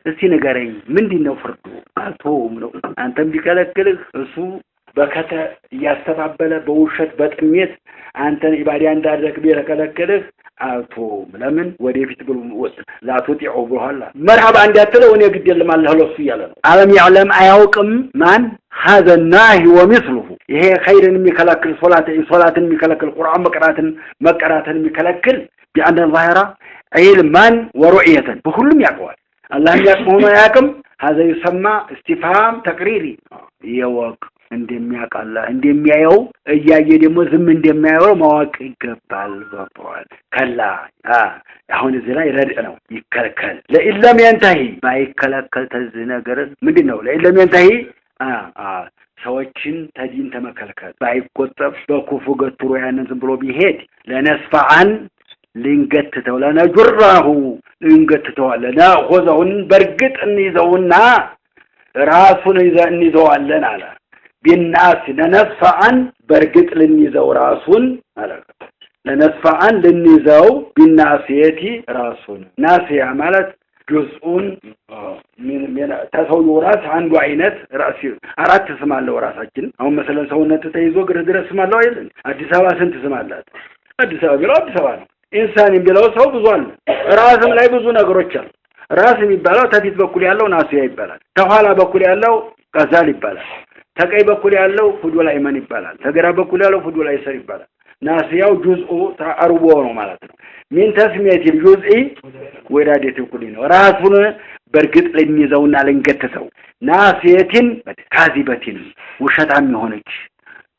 እስቲ ንገረኝ ምንድነው ፍርዱ አቶም ነው አንተም ቢከለክልህ እሱ በከተ ያስተባበለ በውሸት በጥሜት አንተን ኢባዳ እንዳደረክ ቢከለክልህ አቶም ለምን ወደፊት ብሎ ዛቶቲዑ በኋላ መርሐባ እንዳትለው እኔ ግዴለም አላህ ለሱ ያለ ነው ዓለም ያለም አያውቅም ማን هذا الناهي ومثله ይሄ ኸይርን የሚከለክል ሶላትን የሚከለክል ቁርአን መቀራትን የሚከለክል ቢአን الظاهره علما ورؤيه በሁሉም ያውቀዋል አላህ ያስመሆነ ያቅም هذا يسمى استفهام تقريري يوق እንደሚያውቅ አላህ እንደሚያየው እያየ ደግሞ ዝም እንደሚያየው ማወቅ ይገባል ወጥቷል ከላ አሁን እዚህ ላይ ረድ ነው ይከለከል ለኢለም ينتهي ባይከለከል ተዚህ ነገር ምንድነው ለኢለም ينتهي ሰዎችን ተዲን ተመከልከል ባይቆጠብ በኩፉ ገትሮ ያንን ዝም ብሎ ቢሄድ ለነስፋአን ልንገትተው ለነጅራሁ ልንገትተው ለናኾዘውን በርግጥ እንይዘውና ራሱን እንይዘዋለን አለ ቢናስ ለነስፋአን በርግጥ ልንይዘው ራሱን አለ ለነስፋአን ልንይዘው ቢናስየቲ ራሱን ናስያ ማለት ጁዝኡን من ተሰውዩ ራስ አንዱ አይነት ራስ አራት ስም አለው ራሳችን አሁን መሰለን ሰውነት ተይዞ ግር ድረስ ስም አለው አይደል አዲስ አበባ ስንት ስም አላት አዲስ አበባ ቢለው አዲስ አበባ ነው ኢንሳን የሚለው ሰው ብዙ አለ ራስም ላይ ብዙ ነገሮች አሉ ራስ የሚባለው ተፊት በኩል ያለው ናስያ ይባላል ተኋላ በኩል ያለው ቀዛል ይባላል ተቀይ በኩል ያለው ፉዱላ ኢማን ይባላል ተግራ በኩል ያለው ፉዱላ ይሰር ይባላል ናስያው ጁዝኡ ተአርቦ ነው ማለት ነው ምን ተስሚያት الجزء ወራዴት ይኩል ነው ራሱን በርግጥ ለሚይዘውና ለንገተተው ናስየቲን ካዚበቲን ውሸታም የሆነች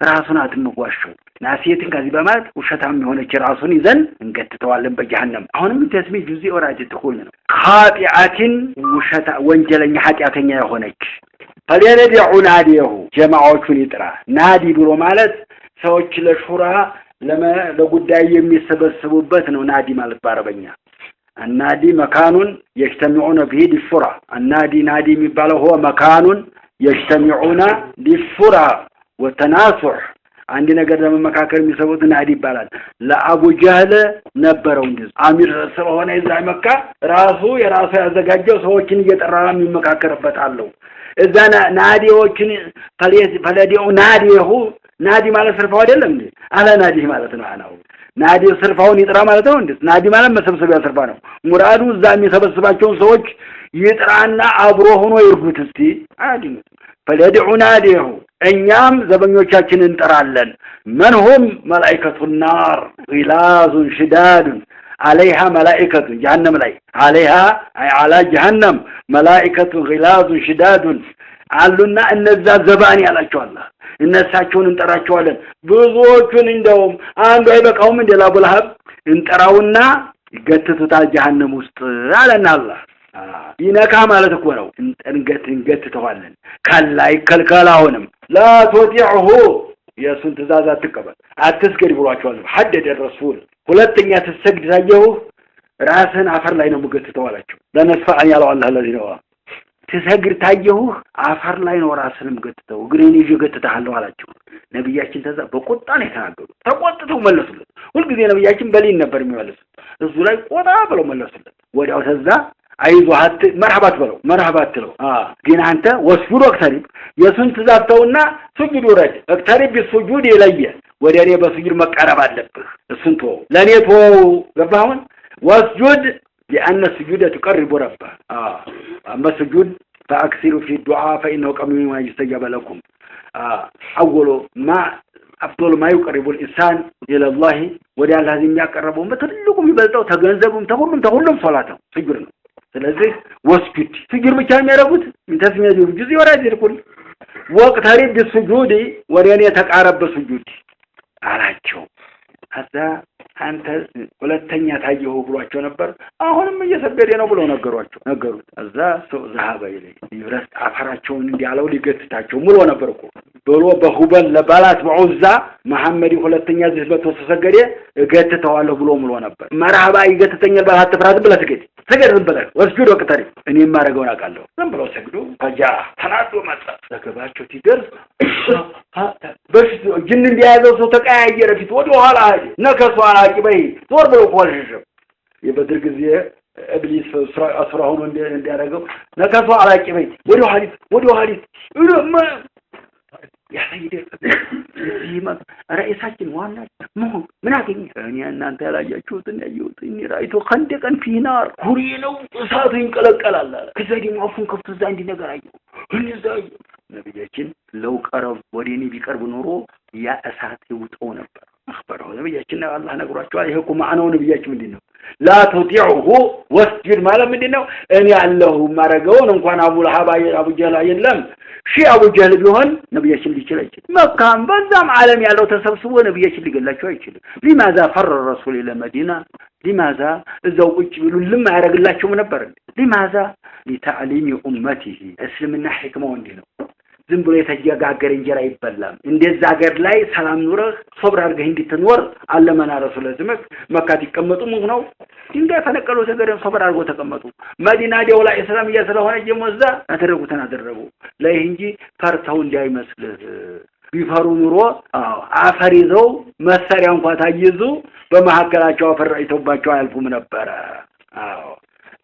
ራሱን አትመጓሸው ናስየቲን ካዚ በማለት ውሸታም የሆነች ራሱን ይዘን እንገተተዋለን በጀሃነም አሁንም ተስሚ ጁዝኢ ወራዴት ይኩል ነው ኻጢአቲን ውሸታ ወንጀለኛ ኃጢአተኛ የሆነች ፈለነዲዑ ናዲሁ ጀማዓዎቹን ይጥራ ናዲ ብሎ ማለት ሰዎች ለሹራ ለጉዳይ የሚሰበሰቡበት ነው ናዲ ማለት በአረበኛ النادي مكان يجتمعون فيه للشورى النادي نادي የሚባለው هو مكان يجتمعون للشورى والتناصح አንድ ነገር ለመመካከር የሚሰቡት ናዲ ይባላል ለአቡ ጀህል ነበረው እንደዚህ አሚር ስለሆነ እዛ መካ ራሱ የራሱ ያዘጋጀው ሰዎችን እየጠራ የሚመካከርበት አለው እዛ ናዲዎችን ፈለዲው ናዲሁ ናዲ ማለት ስርፋው አይደለም እንዴ አለ ናዲ ማለት ነው አናው ናዲ ስርፋውን ይጥራ ማለት ነው እንዴ ናዲ ማለት መሰብሰቢያ ስርፋ ነው ሙራዱ እዛ የሚሰበስባቸው ሰዎች ይጥራና አብሮ ሆኖ ይርጉት እስቲ አዲም ፈለዲዑ ናዲሁ እኛም ዘበኞቻችንን እንጠራለን መንሁም መላእክቱ النار غلاظ شداد عليها ملائكه جهنم ላይ عليها اي على جهنم ملائكه غلاظ شداد አሉና እነዛ ዘባን ያላቸው አላህ እነሳቸውን እንጠራቸዋለን ብዙዎቹን እንደውም አንዱ አይበቃውም እንደላ ቡልሃብ እንጠራውና ይገትቱታል ጀሃነም ውስጥ አለና አላህ ይነካ ማለት እኮ ነው እንገትተዋለን ከላይ ከልከላውንም ላ ተጢዑሁ የሱን ትእዛዝ አትቀበል አትስገድ ብሏቸዋል ሐደደ ረሱል ሁለተኛ ተሰግድ ታየው ራስን አፈር ላይ ነው ምገትተው አላቸው ለነስፋን ያለው አላህ ለዚህ ነው ተሰግድ ታየው አፈር ላይ ነው ራስን ምገትተው ግሬን ይገትታለው አላቸው ነብያችን ተዛ በቁጣ ነው የተናገሩ ተቆጥተው መለሱለት ሁሉ ጊዜ ነብያችን በሊን ነበር የሚመለሱ እሱ ላይ ቆጣ ብለው መለሱለት ወዲያው ተዛ አይዞህ መርሐባት በለው መርሐባት ትለው ግን አንተ ወስጁድ ወቅተሪብ የሱን ትዛፍተውና ስጁድ ወረድ ወቅተሪብ ቢስጁድ ይለየ ወደ እኔ በስጁድ መቀረብ አለብህ እሱን ተው ለኔ ተው ገባሁን ወስጁድ لأن السجود تقرب ربه أما السجود فأكثروا في الدعاء فإنه قميم ما يستجاب لكم أول ما أفضل ما يقرب الإنسان إلى الله ودي الله هذه يقربهم بتلقوا يبلتوا تجنزبهم تقولهم صلاته سجرنا ስለዚህ ወስጁድ ስግር ብቻ የሚያረጉት እንተስሚያ ጁዝ ይወራጅ ይልኩል ወቅት ሀሪብ ሱጁድ ወሬኔ ተቃረበ ሱጁድ አላቸው አዛ አንተ ሁለተኛ ታየው ብሏቸው ነበር አሁንም እየሰገደ ነው ብለው ነገሩት አዛ ሰው ዘሃበ ይለይ ይብረስ አፈራቸውን እንዲያለው ሊገትታቸው ሙሉ ነበርኩ ብሎ በሁበል ለባላት በዑዛ መሐመድ ሁለተኛ ዝህበቶ ተሰገደ እገትተዋለሁ ብሎ ሙሉ ነበር መርሐባ ይገትተኛል ባላት ተፍራት ብለ ሰገድ ብለ ወስጁድ ወቅተሪ እኔ ማረገውን አቃለሁ ዝም ብሎ ሰግዶ ፈጃ ተናዶ መጣ ለገባቸው ሲደርስ በፊት ጅን እንዲያዘው ሰው ተቀያየረ ፊት ወደ ኋላ ነከሱ አላቂ በይ ዞር ብሎ ቆልሽ የበድር ጊዜ ኢብሊስ አስራሁን እንዲያረገው ነከሱ አላቂ በይ ወደ ኋሊት يا سيدي يما رئيساችን ዋና ምን አገኘ እኔ እናንተ ያላያችሁትን ያዩት እኔ ራይቶ خندقን في نار ኩሪ ነው እሳቱ ይንቀለቀላል ከዛ ደግሞ አፉን ከፍቶ እዛ እንዲ ነገር አየው እንዛ ነብያችን ለው ቀረብ ወዲኔ ቢቀርብ ኖሮ ያ እሳት ይውጣው ነበር አخبروا ነብያችን አላህ ነግሯቸዋል ይሄ እኮ ማዕናው ነብያችን ምንድነው لا تطيعه واسجد ማለት ምንድነው እኔ አለሁ ማረገውን እንኳን አቡ ጀህል የለም ሺ አቡ ጀህል ቢሆን ነብያችን ሊችል አይችልም መካም በዛም ዓለም ያለው ተሰብስቦ ነብያችን ሊገላቸው አይችልም لماذا فر الرسول الى المدينه لماذا እዛው ቁጭ ቢሉልም ያረግላቸው ነበር لماذا لتعليم امته እስልምና ህክማው እንዲህ ነው ዝም ብሎ የተጃጋገረ እንጀራ ይበላል እንደዛ ሀገር ላይ ሰላም ኑረህ ሶብር አድርገህ እንድትኖር አለመና ረሱል ዘመክ መካት ይቀመጡ ነው ድንጋይ ፈነቀሉ ተገረ ሶብር አድርጎ ተቀመጡ መዲና ደውላ እስላም ስለሆነ ጀሞዛ አደረጉ ላይ እንጂ ፈርተው እንዳይመስልህ ቢፈሩ ኑሮ አፈር ይዘው መሳሪያ እንኳን ታይዙ በመሐከላቸው አፈር አይተውባቸው አያልፉም ነበር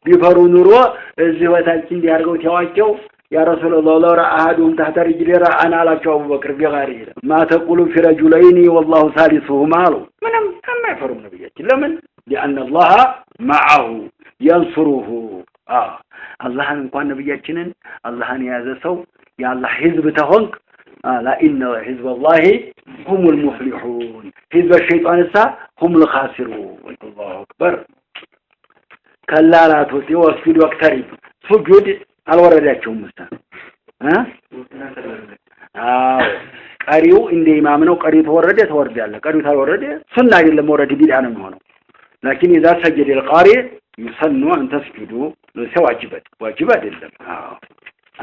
ቢፈሩ ኑሮ እዚህ ወታችን እንዲያርገው ተዋቸው يا رسول الله لا رأى أحدهم تحت رجلي رأنا على أبو بكر بغاري ما تقول في رجلين والله ثالثهما منهم ما يفرون نبيك لمن لأن الله معه ينصره الله እንኳን ነብያችንን አላህን ያዘ ሰው ያ አላህ ህዝብ ተሆንክ لا إن حزب الله هم المفلحون حزب الشيطان هم الخاسرون الله أكبر كلا لا تسجد واقترب سجود አልወረዳቸውም ቀሪው እንደ ኢማም ነው ቀሪው ተወረደ ቀሪው ታልወረደ ሱና አይደለም ወረድ ቢዳ ነው የሚሆነው لكن اذا سجد القارئ يسن ان تسجدوا ዋጅብ አይደለም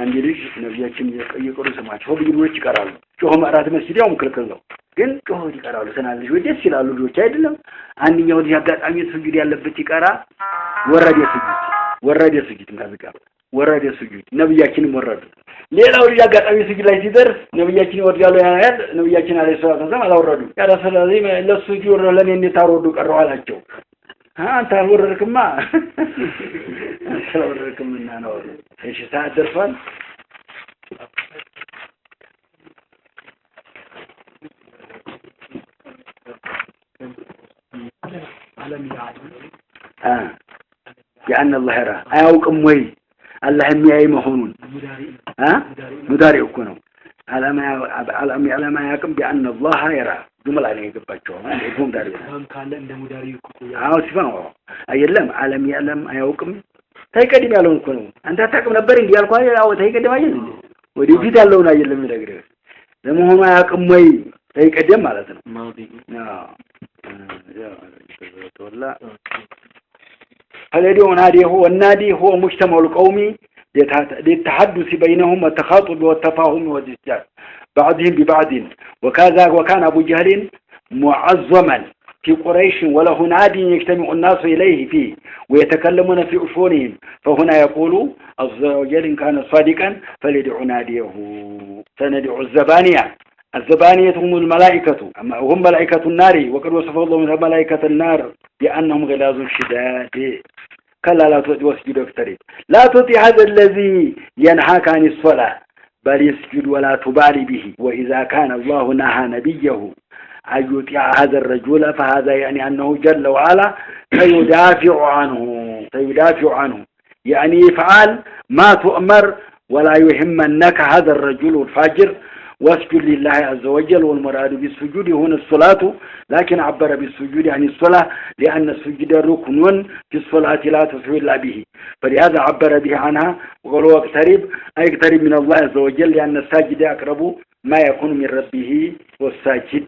አንድ ልጅ ነብያችን የቀየቀሩ ሰማቸው ቢሉዎች ይቀራሉ ጮህ ማራት መስጂዳው ምክልክል ነው ግን ጮህ ይቀራሉ ተናልጅ ወደስ ይላሉ ልጆች አይደለም አንኛው ልጅ አጋጣሚ ስጁድ ያለበት ይቀራ ወረደ ስጁድ እንዳዝጋ ወረደ ስጁድ ነብያችን ወረዱ ሌላው ልጅ አጋጣሚ ስጁድ ላይ ሲደርስ ነብያችን ይወርዳሉ ያያል ነብያችን አለይሂ ሰላቱ ወሰለም አላወረዱ ያ ረሱላህ ለስጁድ ለኔ እንታወርዱ ቀረው አላቸው አንተ አልወረድክማ አልወረድክምና ነው እሺ ታደርፋል ዓለም ያን الله يرى አያውቅም ወይ الله የሚያይ መሆኑን ሙዳሪው እኮ ነው ዓለም ያቅም ቢአን الله يرى ጁመላ ላይ ገባቸው እንደውም ዳሪው ካለ እንደ ሙዳሪው እኮ ሲፋው አይደለም ዓለም አያውቅም ታይቀድም ያለው እኮ ነው አንተ አታውቅም ነበር እንዴ ያልኳ ያው ታይቀድም አይደል ወዲህ ያለውን አይደለም ይነግረህ ለመሆኑ አያውቅም ወይ ታይቀድም ማለት ነው ተወላ فالذي ناديه والنادي هو مجتمع القوم للتحدث بينهم والتخاطب والتفاهم والاستجابة بعضهم ببعض وكان أبو جهل معظما في قريش وله نادي يجتمع الناس إليه فيه ويتكلمون في أشونهم فهنا يقول عز وجل إن كان صادقا فليدعو ناديه سندعو الزبانية هم الملائكة هم ملائكة النار وقد وصف الله من ملائكة النار بأنهم غلاظ شداد كلا لا تطيع واسجد واقترب لا تطيع هذا الذي ينهاك عن الصلاة بل يسجد ولا تبالي به وإذا كان الله نهى نبيه أن يطيع هذا الرجل فهذا يعني أنه جل وعلا سيدافع عنه يعني يفعل ما تؤمر ولا يهمنك هذا الرجل الفاجر واسجد لله عز وجل والمراد بالسجود هنا الصلاة لكن عبر بالسجود عن الصلاة لأن السجود ركن في الصلاة لا تصح إلا به فلهذا عبر به عنها وقالوا اقترب من الله عز وجل لأن الساجد أقرب ما يكون من ربه والساجد